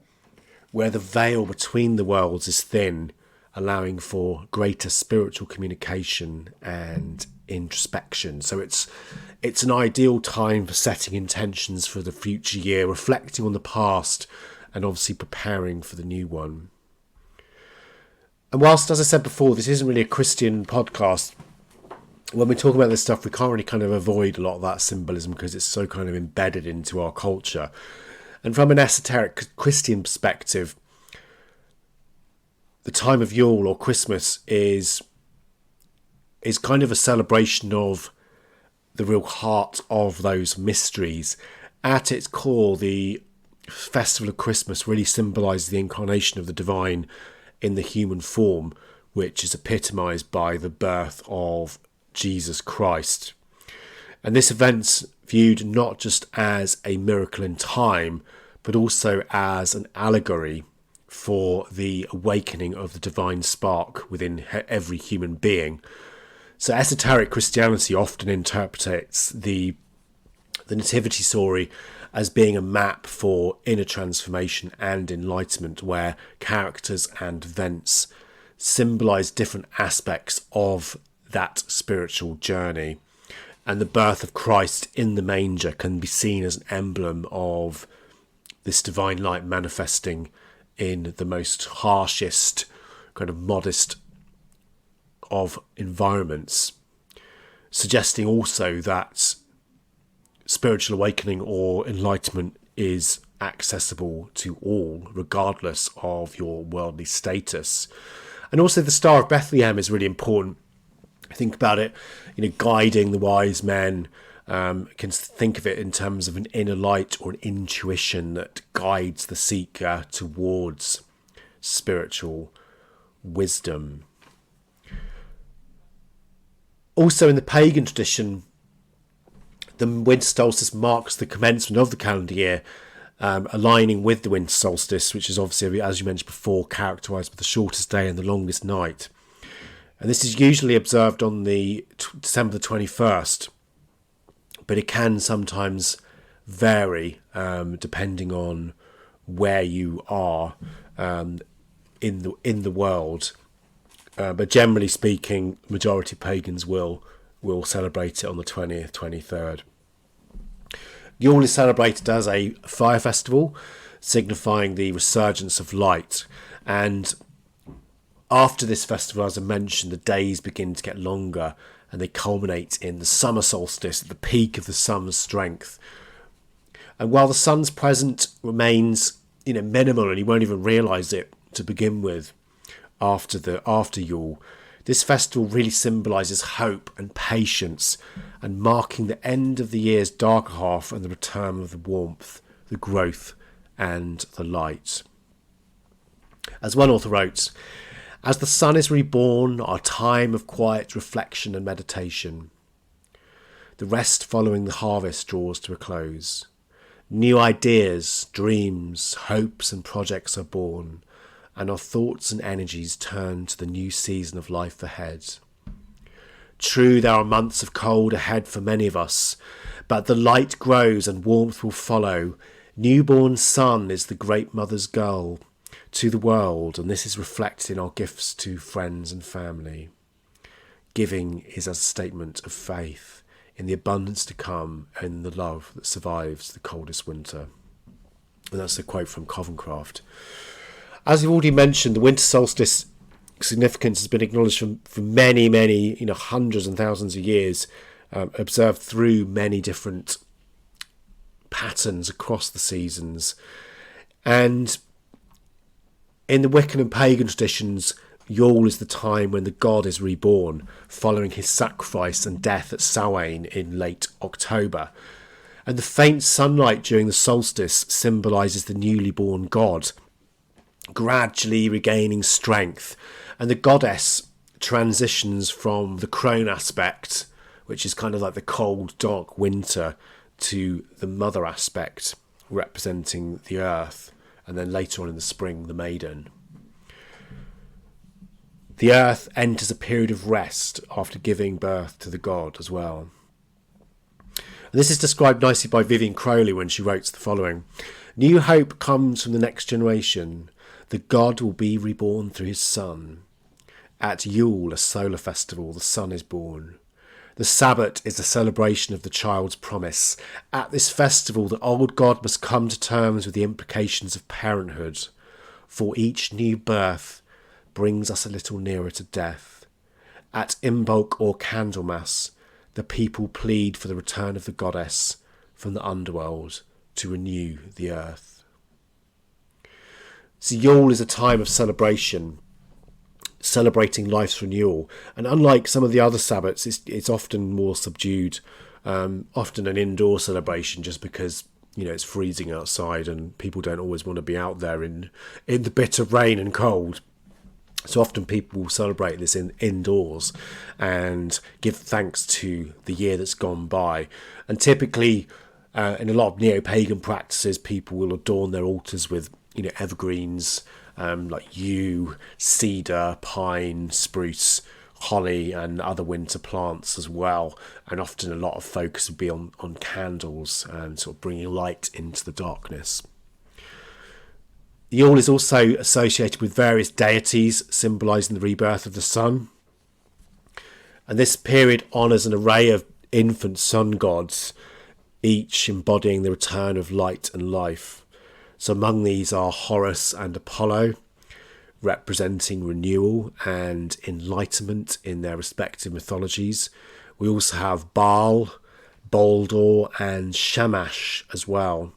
[SPEAKER 1] where the veil between the worlds is thin, allowing for greater spiritual communication and introspection. So it's an ideal time for setting intentions for the future year, reflecting on the past and obviously preparing for the new one. And whilst, as I said before, this isn't really a Christian podcast, when we talk about this stuff, we can't really kind of avoid a lot of that symbolism because it's so kind of embedded into our culture. And from an esoteric Christian perspective, the time of Yule or Christmas is kind of a celebration of the real heart of those mysteries. At its core, the festival of Christmas really symbolises the incarnation of the divine in the human form, which is epitomised by the birth of Jesus Christ. And this event's viewed not just as a miracle in time, but also as an allegory for the awakening of the divine spark within every human being. So esoteric Christianity often interprets the nativity story as being a map for inner transformation and enlightenment, where characters and events symbolise different aspects of that spiritual journey. And the birth of Christ in the manger can be seen as an emblem of this divine light manifesting in the most harshest, kind of modest of environments, suggesting also that spiritual awakening or enlightenment is accessible to all, regardless of your worldly status. And also the Star of Bethlehem is really important. Think about it, guiding the wise men. Can think of it in terms of an inner light or an intuition that guides the seeker towards spiritual wisdom. Also in the pagan tradition, the winter solstice marks the commencement of the calendar year, aligning with the winter solstice, which is obviously, as you mentioned before, characterised by the shortest day and the longest night. And this is usually observed on the December the 21st, but it can sometimes vary depending on where you are in the world. But generally speaking, majority of pagans will celebrate it on the 20th, 23rd. Yule is celebrated as a fire festival, signifying the resurgence of light. And after this festival, as I mentioned, the days begin to get longer and they culminate in the summer solstice at the peak of the sun's strength. And while the sun's presence remains, minimal, and you won't even realise it to begin with after Yule, this festival really symbolises hope and patience, and marking the end of the year's darker half and the return of the warmth, the growth and the light. As one author wrote, "As the sun is reborn, our time of quiet reflection and meditation. The rest following the harvest draws to a close. New ideas, dreams, hopes and projects are born, and our thoughts and energies turn to the new season of life ahead. True, there are months of cold ahead for many of us, but the light grows and warmth will follow. Newborn sun is the great mother's goal to the world, and this is reflected in our gifts to friends and family. Giving is as a statement of faith in the abundance to come and the love that survives the coldest winter." And that's a quote from Coventcraft. As we've already mentioned, the winter solstice significance has been acknowledged for many, hundreds and thousands of years, observed through many different patterns across the seasons. And in the Wiccan and pagan traditions, Yule is the time when the god is reborn, following his sacrifice and death at Samhain in late October. And the faint sunlight during the solstice symbolises the newly born god, gradually regaining strength, and the goddess transitions from the crone aspect, which is kind of like the cold, dark winter, to the mother aspect, representing the earth, and then later on in the spring, the maiden. The earth enters a period of rest after giving birth to the god as well. And this is described nicely by Vivian Crowley when she wrote the following: "New hope comes from the next generation. The god will be reborn through his son. At Yule, a solar festival, the sun is born. The Sabbath is a celebration of the child's promise. At this festival, the old god must come to terms with the implications of parenthood. For each new birth brings us a little nearer to death. At embark or Candlemas, the people plead for the return of the goddess from the underworld to renew the earth." So Yule is a time of celebration, celebrating life's renewal, and unlike some of the other Sabbats, it's often more subdued, often an indoor celebration, just because it's freezing outside and people don't always want to be out there in the bitter rain and cold. So often people will celebrate this indoors and give thanks to the year that's gone by. And typically, in a lot of neo-pagan practices, people will adorn their altars with evergreens, like yew, cedar, pine, spruce, holly and other winter plants as well. And often a lot of focus would be on candles and sort of bringing light into the darkness. Yule is also associated with various deities symbolising the rebirth of the sun. And this period honours an array of infant sun gods, each embodying the return of light and life. So among these are Horus and Apollo, representing renewal and enlightenment in their respective mythologies. We also have Baal, Baldur and Shamash as well.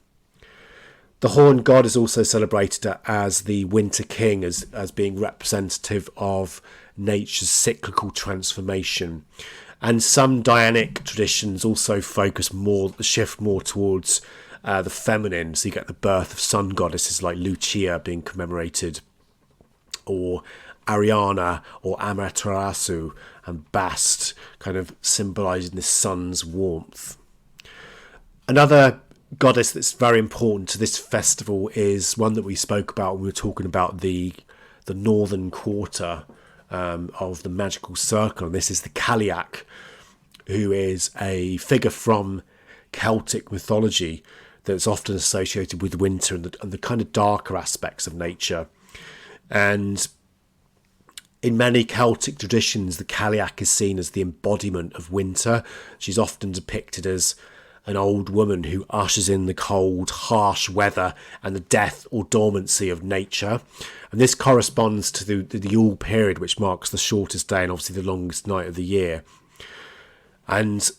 [SPEAKER 1] The horned god is also celebrated as the winter king, as being representative of nature's cyclical transformation. And some Dianic traditions also shift more towards the feminine. So you get the birth of sun goddesses like Lucia being commemorated, or Ariana or Amaterasu, and Bast kind of symbolising the sun's warmth. Another goddess that's very important to this festival is one that we spoke about when we were talking about the northern quarter of the magical circle, and this is the Cailleach, who is a figure from Celtic mythology that's often associated with winter and the kind of darker aspects of nature. And in many Celtic traditions, the Cailleach is seen as the embodiment of winter. She's often depicted as an old woman who ushers in the cold, harsh weather and the death or dormancy of nature. And this corresponds to the Yule period, which marks the shortest day and obviously the longest night of the year. And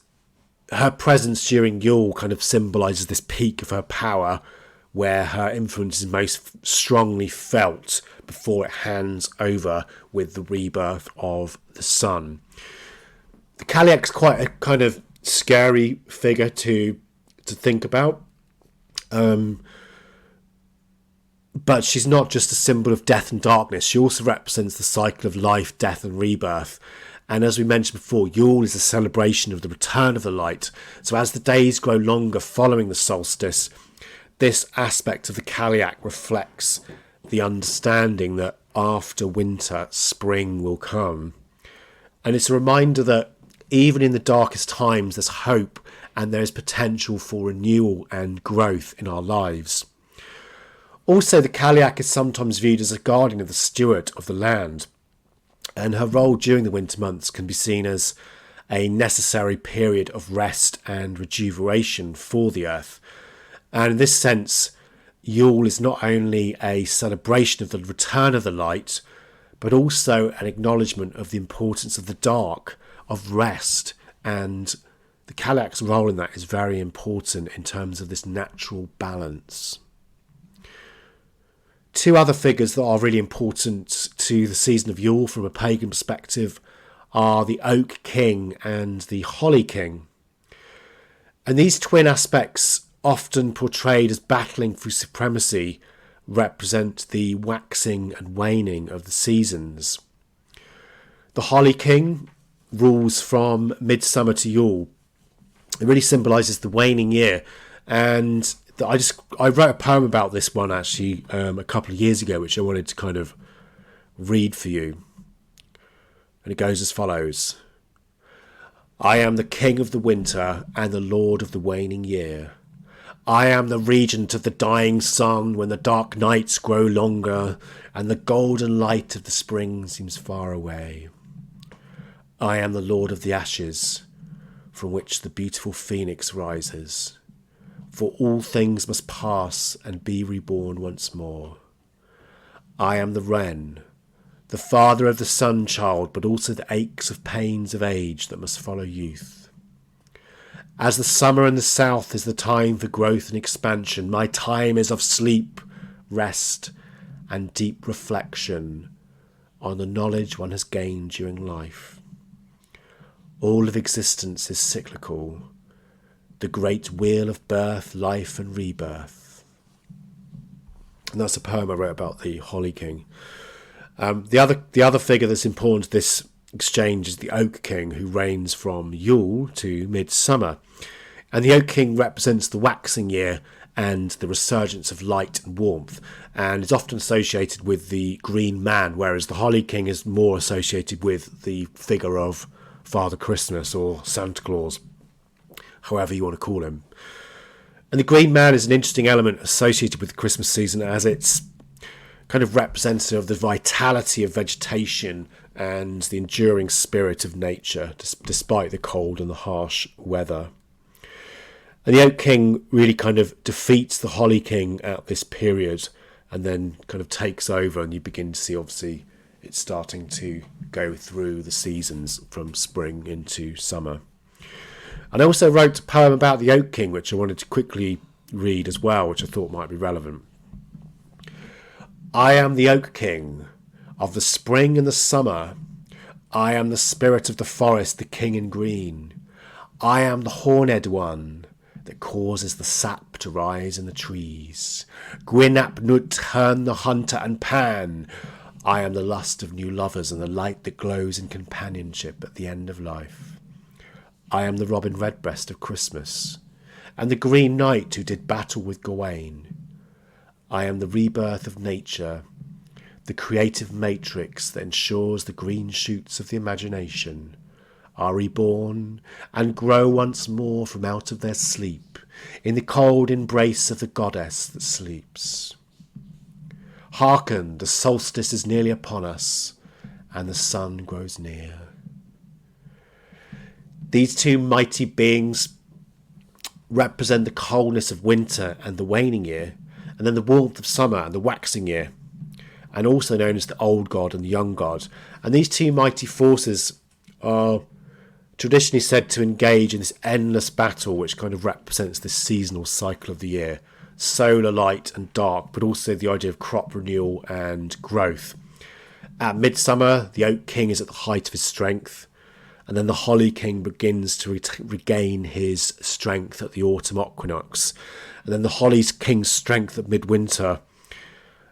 [SPEAKER 1] her presence during Yule kind of symbolises this peak of her power, where her influence is most strongly felt before it hands over with the rebirth of the sun. The Cailleach's quite a kind of scary figure to think about, but she's not just a symbol of death and darkness. She also represents the cycle of life, death and rebirth. And as we mentioned before, Yule is a celebration of the return of the light. So as the days grow longer following the solstice, this aspect of the Cailleach reflects the understanding that after winter, spring will come. And it's a reminder that even in the darkest times, there's hope and there's potential for renewal and growth in our lives. Also, the Cailleach is sometimes viewed as a guardian of the steward of the land, and her role during the winter months can be seen as a necessary period of rest and rejuvenation for the earth. And in this sense, Yule is not only a celebration of the return of the light, but also an acknowledgement of the importance of the dark, of rest, and the Cailleach's role in that is very important in terms of this natural balance. Two other figures that are really important to the season of Yule from a pagan perspective are the Oak King and the Holly King. And these twin aspects, often portrayed as battling for supremacy, represent the waxing and waning of the seasons. The Holly King rules from midsummer to Yule. It really symbolises the waning year, and I wrote a poem about this one actually a couple of years ago, which I wanted to kind of read for you, and it goes as follows. I am the king of the winter and the lord of the waning year. I am the regent of the dying sun when the dark nights grow longer and the golden light of the spring seems far away. I am the lord of the ashes from which the beautiful phoenix rises. For all things must pass and be reborn once more. I am the wren, the father of the sun child, but also the aches of pains of age that must follow youth. As the summer in the south is the time for growth and expansion, my time is of sleep, rest, and deep reflection on the knowledge one has gained during life. All of existence is cyclical, the great wheel of birth, life, and rebirth. And that's a poem I wrote about the Holly King. The other figure that's important to this exchange is the Oak King, who reigns from Yule to midsummer. And the Oak King represents the waxing year and the resurgence of light and warmth, and is often associated with the green man, whereas the Holly King is more associated with the figure of Father Christmas or Santa Claus, however you want to call him. And the green man is an interesting element associated with the Christmas season, as it's kind of representative of the vitality of vegetation and the enduring spirit of nature, despite the cold and the harsh weather. And the Oak King really kind of defeats the Holly King at this period and then kind of takes over, and you begin to see, obviously, it's starting to go through the seasons from spring into summer. And I also wrote a poem about the Oak King, which I wanted to quickly read as well, which I thought might be relevant. I am the Oak King of the spring and the summer. I am the spirit of the forest, the king in green. I am the horned one that causes the sap to rise in the trees. Gwyn ap Nut, Hern the hunter, and Pan. I am the lust of new lovers and the light that glows in companionship at the end of life. I am the Robin Redbreast of Christmas, and the Green Knight who did battle with Gawain. I am the rebirth of nature, the creative matrix that ensures the green shoots of the imagination are reborn and grow once more from out of their sleep in the cold embrace of the goddess that sleeps. Hearken, the solstice is nearly upon us, and the sun grows near. These two mighty beings represent the coldness of winter and the waning year, and then the warmth of summer and the waxing year, and also known as the old god and the young god. And these two mighty forces are traditionally said to engage in this endless battle, which kind of represents this seasonal cycle of the year. Solar light and dark, but also the idea of crop renewal and growth. At midsummer, the Oak King is at the height of his strength, and then the Holly King begins to regain his strength at the autumn equinox, and then the Holly King's strength at midwinter,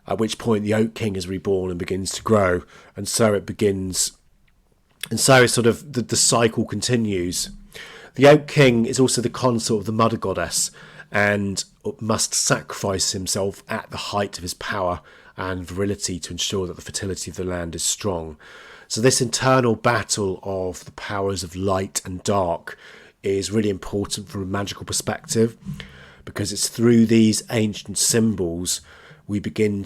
[SPEAKER 1] at which point the Oak King is reborn and begins to grow, and so it begins. And so sort of the cycle continues. The Oak King is also the consort of the Mother Goddess and must sacrifice himself at the height of his power and virility to ensure that the fertility of the land is strong. So this internal battle of the powers of light and dark is really important from a magical perspective, because it's through these ancient symbols we can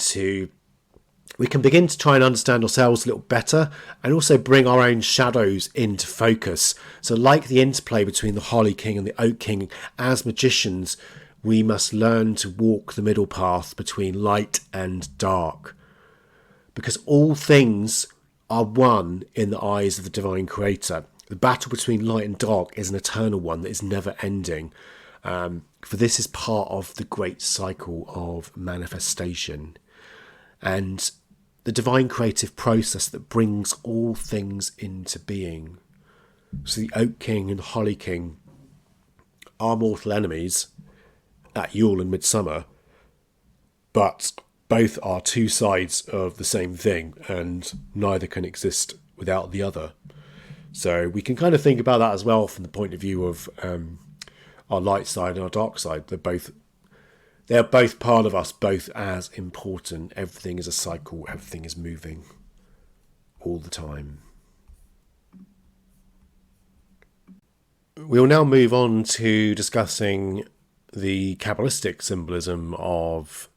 [SPEAKER 1] begin to try and understand ourselves a little better, and also bring our own shadows into focus. So like the interplay between the Holly King and the Oak King, as magicians, we must learn to walk the middle path between light and dark, because all things are one in the eyes of the divine creator. The battle between light and dark is an eternal one that is never ending, for this is part of the great cycle of manifestation and the divine creative process that brings all things into being. So the Oak King and the Holly King are mortal enemies at Yule and Midsummer, but both are two sides of the same thing, and neither can exist without the other. So we can kind of think about that as well from the point of view of our light side and our dark side. They're both part of us, both as important. Everything is a cycle, everything is moving all the time. We'll now move on to discussing the Kabbalistic symbolism of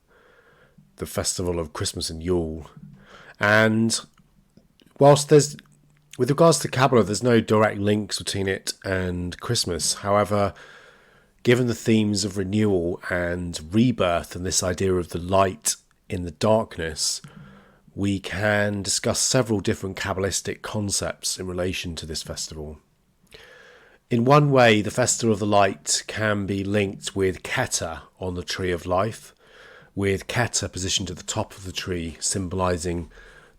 [SPEAKER 1] the festival of Christmas and Yule. And whilst with regards to Kabbalah, there's no direct links between it and Christmas. However, given the themes of renewal and rebirth and this idea of the light in the darkness, we can discuss several different Kabbalistic concepts in relation to this festival. In one way, the Festival of the Light can be linked with Keter on the Tree of Life, with Keter positioned at the top of the tree, symbolising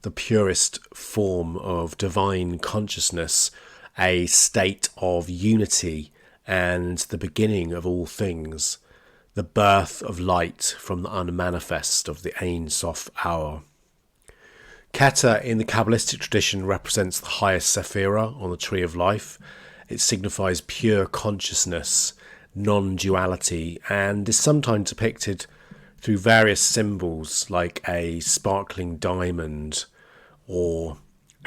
[SPEAKER 1] the purest form of divine consciousness, a state of unity and the beginning of all things, the birth of light from the unmanifest of the Ein Sof hour. Keter in the Kabbalistic tradition represents the highest Sephirah on the Tree of Life. It signifies pure consciousness, non-duality, and is sometimes depicted through various symbols like a sparkling diamond or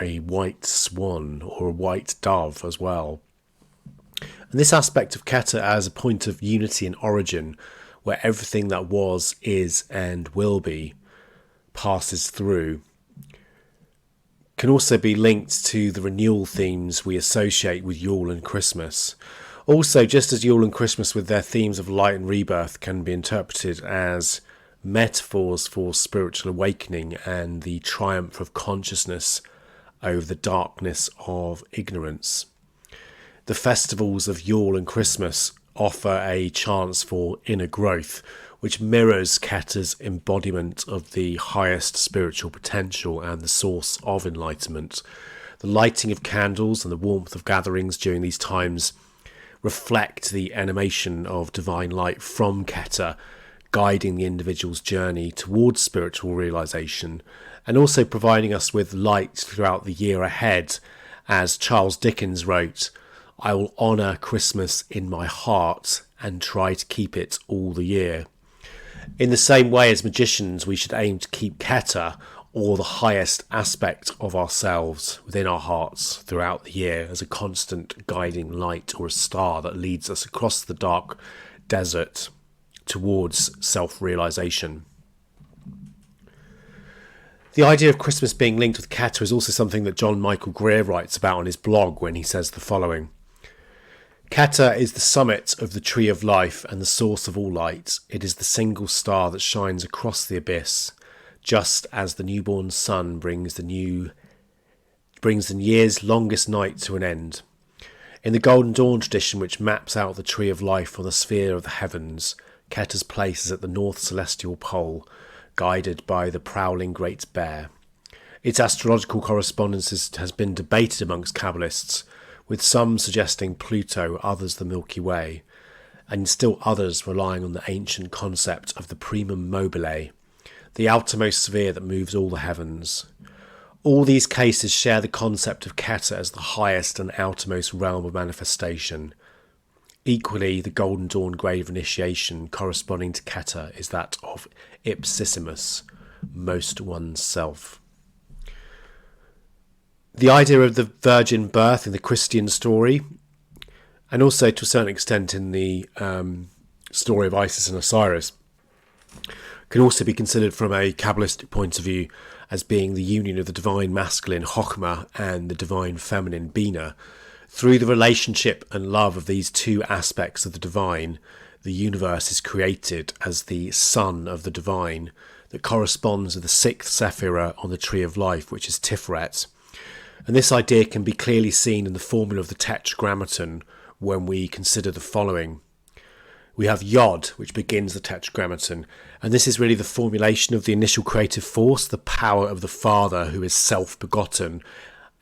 [SPEAKER 1] a white swan or a white dove as well. And this aspect of Keter as a point of unity and origin, where everything that was, is, and will be passes through, can also be linked to the renewal themes we associate with Yule and Christmas. Also, just as Yule and Christmas with their themes of light and rebirth can be interpreted as metaphors for spiritual awakening and the triumph of consciousness over the darkness of ignorance. The festivals of Yule and Christmas offer a chance for inner growth, which mirrors Keter's embodiment of the highest spiritual potential and the source of enlightenment. The lighting of candles and the warmth of gatherings during these times reflect the emanation of divine light from Keter, guiding the individual's journey towards spiritual realization, and also providing us with light throughout the year ahead. As Charles Dickens wrote, "I will honour Christmas in my heart and try to keep it all the year." In the same way as magicians, we should aim to keep Keter, or the highest aspect of ourselves, within our hearts throughout the year as a constant guiding light or a star that leads us across the dark desert towards self-realization. The idea of Christmas being linked with Keter is also something that John Michael Greer writes about on his blog when he says the following: "Keter is the summit of the tree of life and the source of all light. It is the single star that shines across the abyss, just as the newborn sun brings the year's longest night to an end. In the Golden Dawn tradition, which maps out the tree of life on the sphere of the heavens, Keter's place is at the north celestial pole, guided by the prowling Great Bear. Its astrological correspondence has been debated amongst Kabbalists, with some suggesting Pluto, others the Milky Way, and still others relying on the ancient concept of the primum mobile, the outermost sphere that moves all the heavens. All these cases share the concept of Keter as the highest and outermost realm of manifestation. Equally, the Golden Dawn grade of initiation corresponding to Keter is that of ipsissimus, most one's self." The idea of the virgin birth in the Christian story, and also to a certain extent in the story of Isis and Osiris, can also be considered from a Kabbalistic point of view as being the union of the divine masculine Chokhmah and the divine feminine Bina. Through the relationship and love of these two aspects of the divine, the universe is created as the son of the divine that corresponds with the sixth sephirah on the tree of life, which is Tiferet. And this idea can be clearly seen in the formula of the Tetragrammaton when we consider the following. We have Yod, which begins the Tetragrammaton, and this is really the formulation of the initial creative force, the power of the Father who is self-begotten,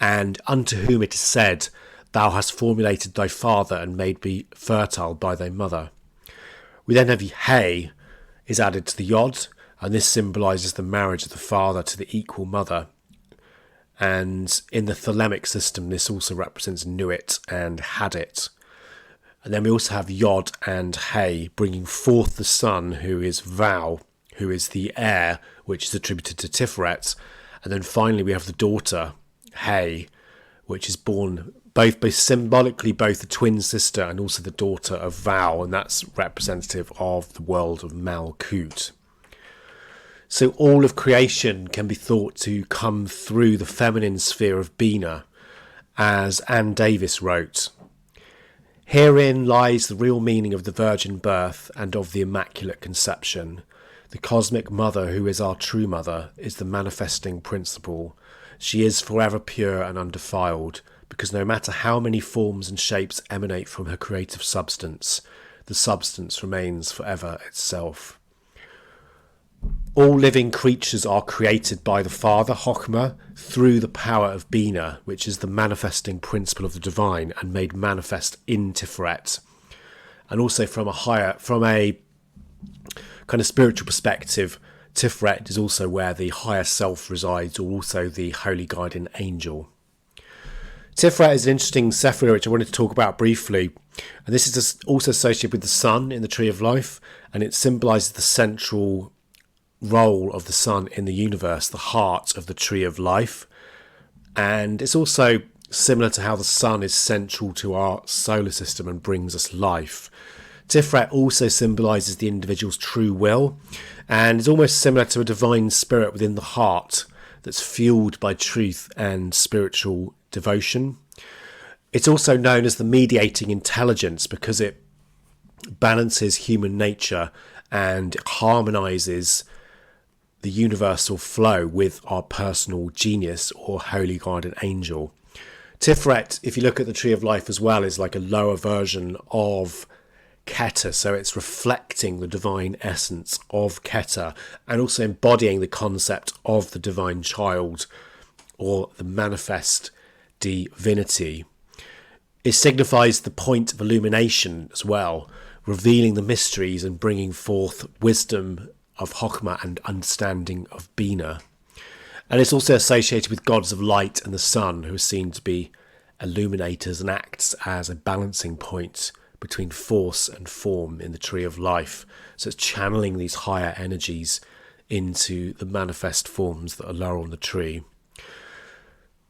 [SPEAKER 1] and unto whom it is said, "Thou hast formulated thy father and made me fertile by thy mother." We then have Hey is added to the Yod, and this symbolises the marriage of the father to the equal mother. And in the thelemic system, this also represents Nuit and Hadit. And then we also have Yod and Hey, bringing forth the son, who is Vau, who is the heir, which is attributed to Tiferet. And then finally we have the daughter, Hey, which is born both symbolically both the twin sister and also the daughter of Vau, and that's representative of the world of Malkut. So all of creation can be thought to come through the feminine sphere of Bina, as Anne Davis wrote. "Herein lies the real meaning of the virgin birth and of the Immaculate Conception. The cosmic mother, who is our true mother, is the manifesting principle. She is forever pure and undefiled, because no matter how many forms and shapes emanate from her creative substance, the substance remains forever itself. All living creatures are created by the Father, Chokhmah, through the power of Bina, which is the manifesting principle of the divine and made manifest in Tiferet. And also from a kind of spiritual perspective, Tiferet is also where the higher self resides, or also the holy guardian angel. Tiferet is an interesting sephirah which I wanted to talk about briefly, and this is also associated with the sun in the Tree of Life, and it symbolises the central role of the sun in the universe, the heart of the Tree of Life. And it's also similar to how the sun is central to our solar system and brings us life. Tiferet also symbolises the individual's true will, and is almost similar to a divine spirit within the heart that's fueled by truth and spiritual devotion. It's also known as the mediating intelligence because it balances human nature and harmonises the universal flow with our personal genius or holy guardian angel. Tiferet, if you look at the Tree of Life as well, is like a lower version of Keter, so it's reflecting the divine essence of Keter and also embodying the concept of the divine child or the manifest divinity. It signifies the point of illumination as well, revealing the mysteries and bringing forth wisdom of Chokhmah and understanding of Bina. And it's also associated with gods of light and the sun, who are seen to be illuminators and acts as a balancing point between force and form in the tree of life. So it's channeling these higher energies into the manifest forms that are lower on the tree.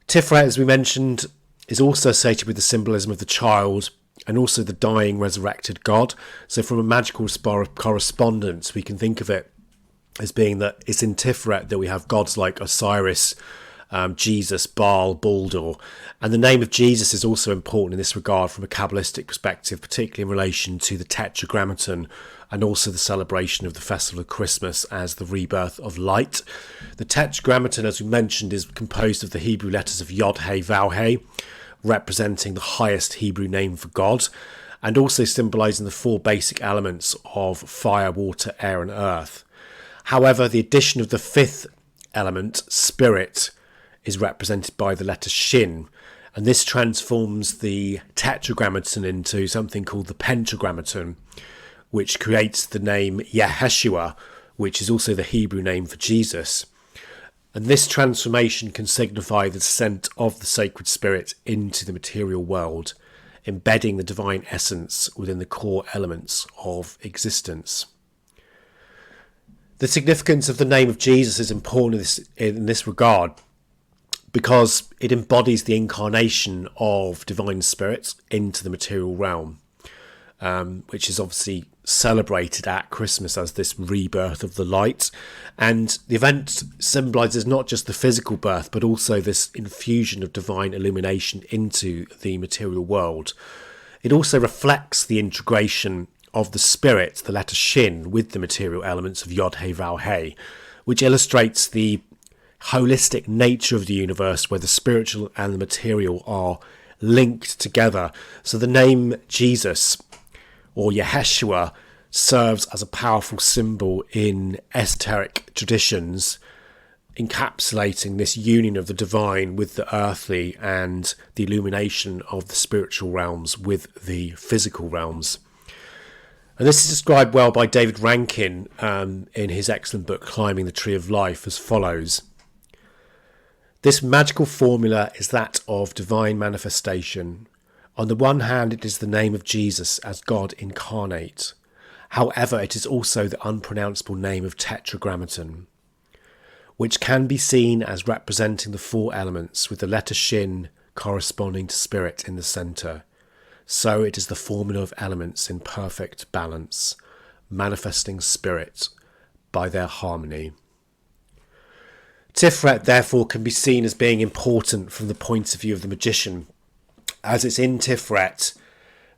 [SPEAKER 1] Tiferet, as we mentioned, is also associated with the symbolism of the child and also the dying resurrected god. So from a magical correspondence, we can think of it as being that it's in Tiferet that we have gods like Osiris, Jesus, Baal, Baldur. And the name of Jesus is also important in this regard from a Kabbalistic perspective, particularly in relation to the Tetragrammaton and also the celebration of the festival of Christmas as the rebirth of light. The Tetragrammaton, as we mentioned, is composed of the Hebrew letters of Yod, He, Vav, He, representing the highest Hebrew name for God, and also symbolising the four basic elements of fire, water, air and earth. However, the addition of the fifth element, spirit, is represented by the letter Shin, and this transforms the Tetragrammaton into something called the Pentagrammaton, which creates the name Yeshua, which is also the Hebrew name for Jesus. And this transformation can signify the descent of the sacred spirit into the material world, embedding the divine essence within the core elements of existence. The significance of the name of Jesus is important in this regard because it embodies the incarnation of divine spirits into the material realm, which is obviously celebrated at Christmas as this rebirth of the light. And the event symbolises not just the physical birth, but also this infusion of divine illumination into the material world. It also reflects the integration of the spirit, the letter Shin, with the material elements of Yod, He, Vav, He, which illustrates the holistic nature of the universe where the spiritual and the material are linked together. So the name Jesus or Yeshua serves as a powerful symbol in esoteric traditions, encapsulating this union of the divine with the earthly and the illumination of the spiritual realms with the physical realms. And this is described well by David Rankin in his excellent book Climbing the Tree of Life as follows. This magical formula is that of divine manifestation. On the one hand, it is the name of Jesus as God incarnate. However, it is also the unpronounceable name of Tetragrammaton, which can be seen as representing the four elements with the letter Shin corresponding to spirit in the centre. So it is the formula of elements in perfect balance, manifesting spirit by their harmony. Tiferet, therefore, can be seen as being important from the point of view of the magician, as it's in Tiferet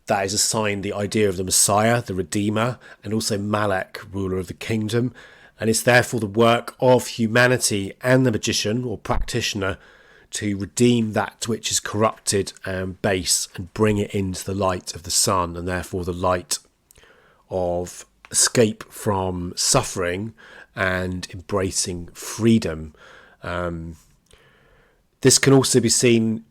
[SPEAKER 1] that is assigned the idea of the Messiah, the Redeemer, and also Malek, ruler of the kingdom, and it's therefore the work of humanity and the magician or practitioner to redeem that which is corrupted and base and bring it into the light of the sun, and therefore the light of escape from suffering and embracing freedom. This can also be seen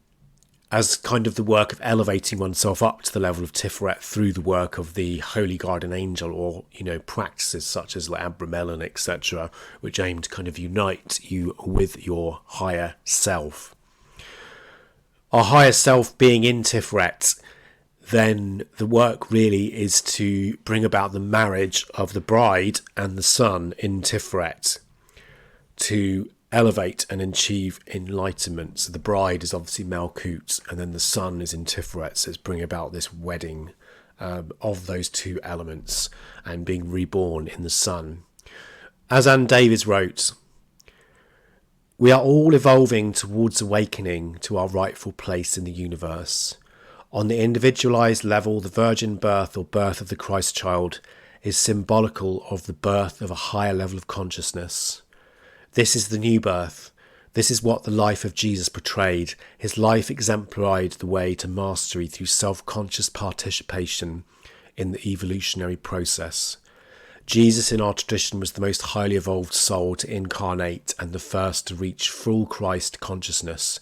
[SPEAKER 1] as kind of the work of elevating oneself up to the level of Tiferet through the work of the holy guardian angel, or practices such as like Abramelin, etc., which aim to kind of unite you with your higher self. Our higher self being in Tiferet, then the work really is to bring about the marriage of the bride and the son in Tiferet to elevate and achieve enlightenment. So the bride is obviously Malkut, and then the son is in Tiferet, so it's bringing about this wedding of those two elements and being reborn in the sun. As Anne Davies wrote, we are all evolving towards awakening to our rightful place in the universe. On the individualized level, the virgin birth or birth of the Christ child is symbolical of the birth of a higher level of consciousness. This is the new birth. This is what the life of Jesus portrayed. His life exemplified the way to mastery through self-conscious participation in the evolutionary process. Jesus in our tradition was the most highly evolved soul to incarnate and the first to reach full Christ consciousness,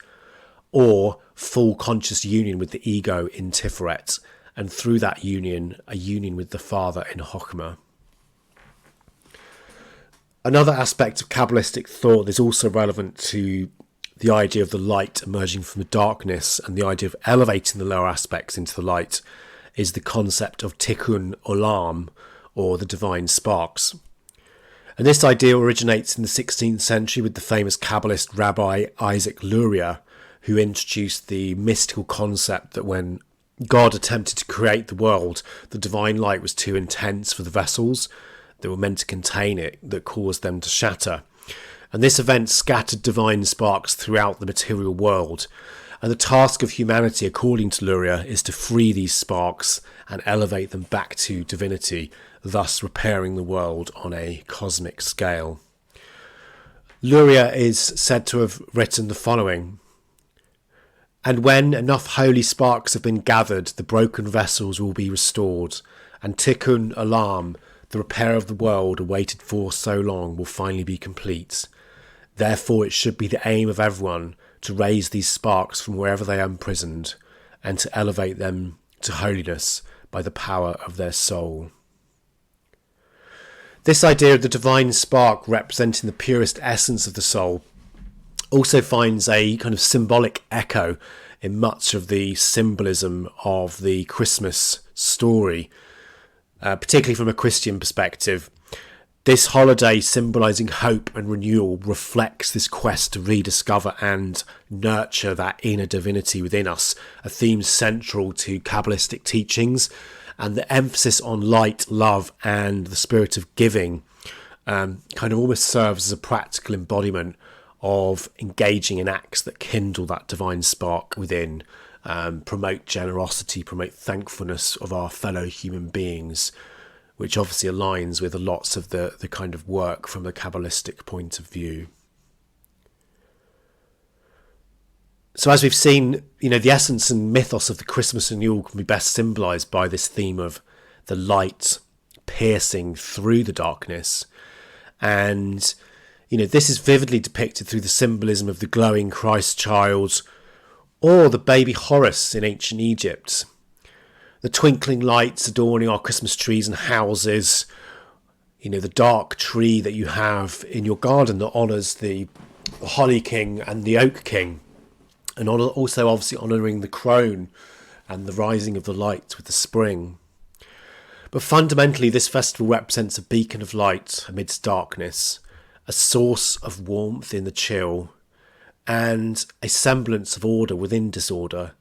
[SPEAKER 1] or full conscious union with the ego in Tiferet, and through that union, a union with the Father in Chokhmah. Another aspect of Kabbalistic thought that is also relevant to the idea of the light emerging from the darkness and the idea of elevating the lower aspects into the light is the concept of tikkun olam, or the divine sparks. And this idea originates in the 16th century with the famous Kabbalist Rabbi Isaac Luria, who introduced the mystical concept that when God attempted to create the world, the divine light was too intense for the vessels that were meant to contain it, that caused them to shatter. And this event scattered divine sparks throughout the material world. And the task of humanity, according to Luria, is to free these sparks and elevate them back to divinity, thus repairing the world on a cosmic scale. Luria is said to have written the following: "And when enough holy sparks have been gathered, the broken vessels will be restored, and Tikkun Olam, the repair of the world awaited for so long, will finally be complete. Therefore it should be the aim of everyone to raise these sparks from wherever they are imprisoned, and to elevate them to holiness by the power of their soul." This idea of the divine spark representing the purest essence of the soul also finds a kind of symbolic echo in much of the symbolism of the Christmas story, particularly from a Christian perspective. This holiday, symbolising hope and renewal, reflects this quest to rediscover and nurture that inner divinity within us, a theme central to Kabbalistic teachings, and the emphasis on light, love, and the spirit of giving kind of almost serves as a practical embodiment of engaging in acts that kindle that divine spark within, promote generosity, promote thankfulness of our fellow human beings, which obviously aligns with lots of the kind of work from the Kabbalistic point of view. So as we've seen, the essence and mythos of the Christmas and Yule can be best symbolised by this theme of the light piercing through the darkness. And, this is vividly depicted through the symbolism of the glowing Christ child or the baby Horus in ancient Egypt. The twinkling lights adorning our Christmas trees and houses, the dark tree that you have in your garden that honours the Holly King and the Oak King, and also obviously honouring the crone and the rising of the light with the spring. But fundamentally, this festival represents a beacon of light amidst darkness, a source of warmth in the chill, and a semblance of order within disorder.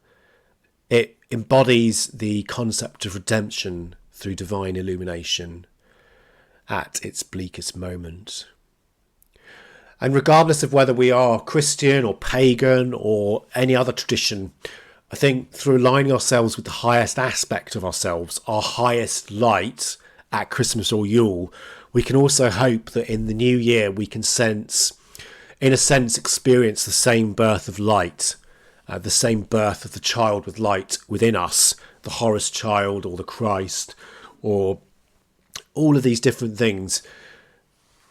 [SPEAKER 1] It embodies the concept of redemption through divine illumination at its bleakest moment. And regardless of whether we are Christian or pagan or any other tradition, I think through aligning ourselves with the highest aspect of ourselves, our highest light at Christmas or Yule, we can also hope that in the new year we can experience the same birth of light, the same birth of the child with light within us, the Horus child or the Christ, or all of these different things.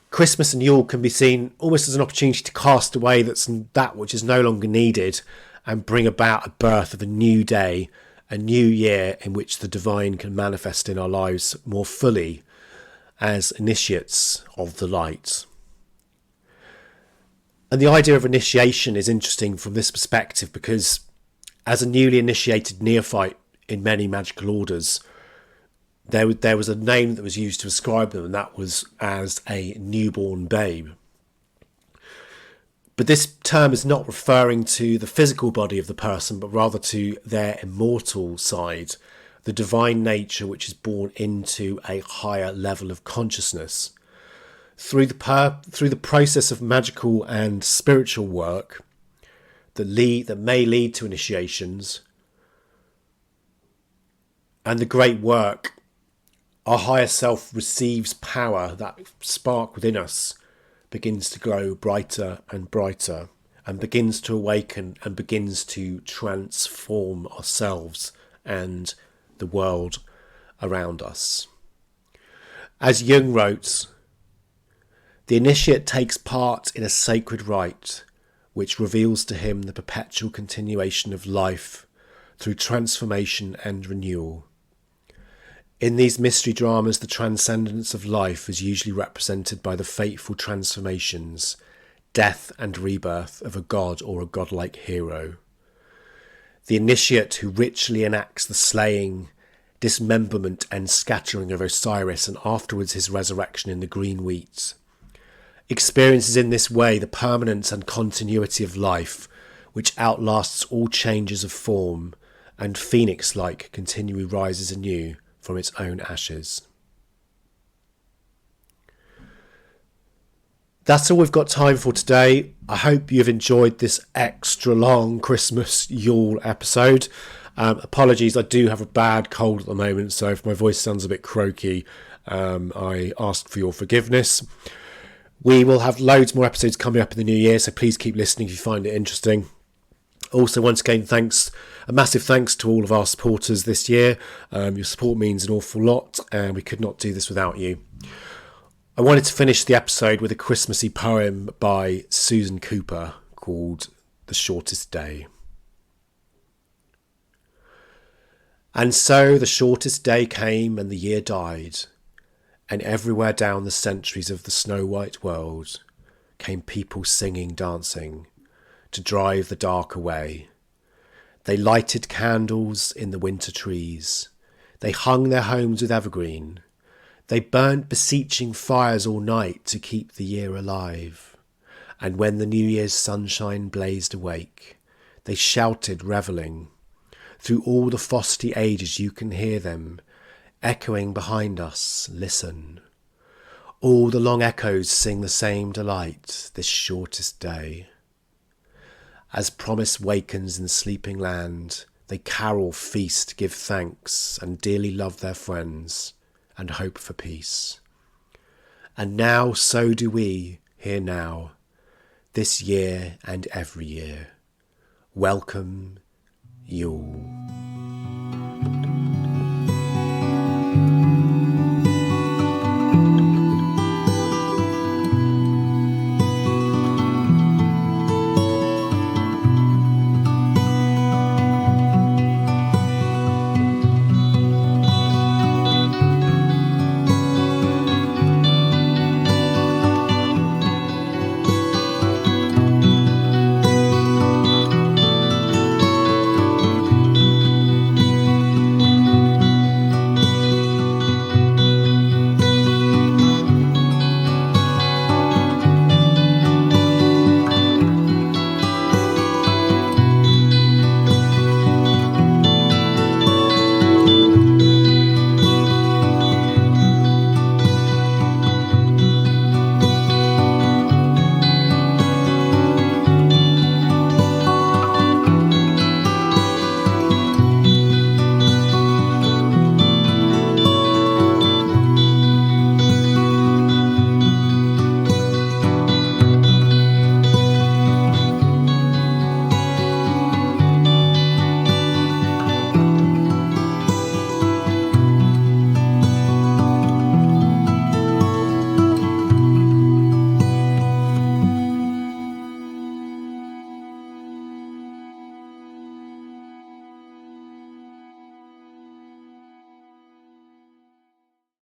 [SPEAKER 1] Christmas and Yule can be seen almost as an opportunity to cast away that which is no longer needed and bring about a birth of a new day, a new year in which the divine can manifest in our lives more fully as initiates of the light. And the idea of initiation is interesting from this perspective because as a newly initiated neophyte in many magical orders, there was a name that was used to describe them, and that was as a newborn babe. But this term is not referring to the physical body of the person, but rather to their immortal side, the divine nature which is born into a higher level of consciousness. Through the process of magical and spiritual work that may lead to initiations, and the great work, our higher self receives power. That spark within us begins to glow brighter and brighter, and begins to awaken and begins to transform ourselves and the world around us. As Jung wrote, the initiate takes part in a sacred rite which reveals to him the perpetual continuation of life through transformation and renewal. In these mystery dramas, the transcendence of life is usually represented by the fateful transformations, death and rebirth of a god or a godlike hero. The initiate who ritually enacts the slaying, dismemberment and scattering of Osiris and afterwards his resurrection in the green wheat, experiences in this way the permanence and continuity of life which outlasts all changes of form and phoenix-like continually rises anew from its own ashes. That's all we've got time for today. I hope you've enjoyed this extra long Christmas Yule episode. Apologies, I do have a bad cold at the moment, so if my voice sounds a bit croaky, I ask for your forgiveness. We will have loads more episodes coming up in the new year, so please keep listening if you find it interesting. Also, once again, a massive thanks to all of our supporters this year. Your support means an awful lot, and we could not do this without you. I wanted to finish the episode with a Christmassy poem by Susan Cooper called The Shortest Day. And so the shortest day came and the year died, and everywhere down the centuries of the snow-white world came people singing, dancing, to drive the dark away. They lighted candles in the winter trees. They hung their homes with evergreen. They burnt beseeching fires all night to keep the year alive. And when the New Year's sunshine blazed awake, they shouted, revelling. Through all the frosty ages you can hear them, echoing behind us, listen. All the long echoes sing the same delight this shortest day. As promise wakens in sleeping land, they carol, feast, give thanks, and dearly love their friends, and hope for peace. And now so do we, here now, this year and every year. Welcome, Yule.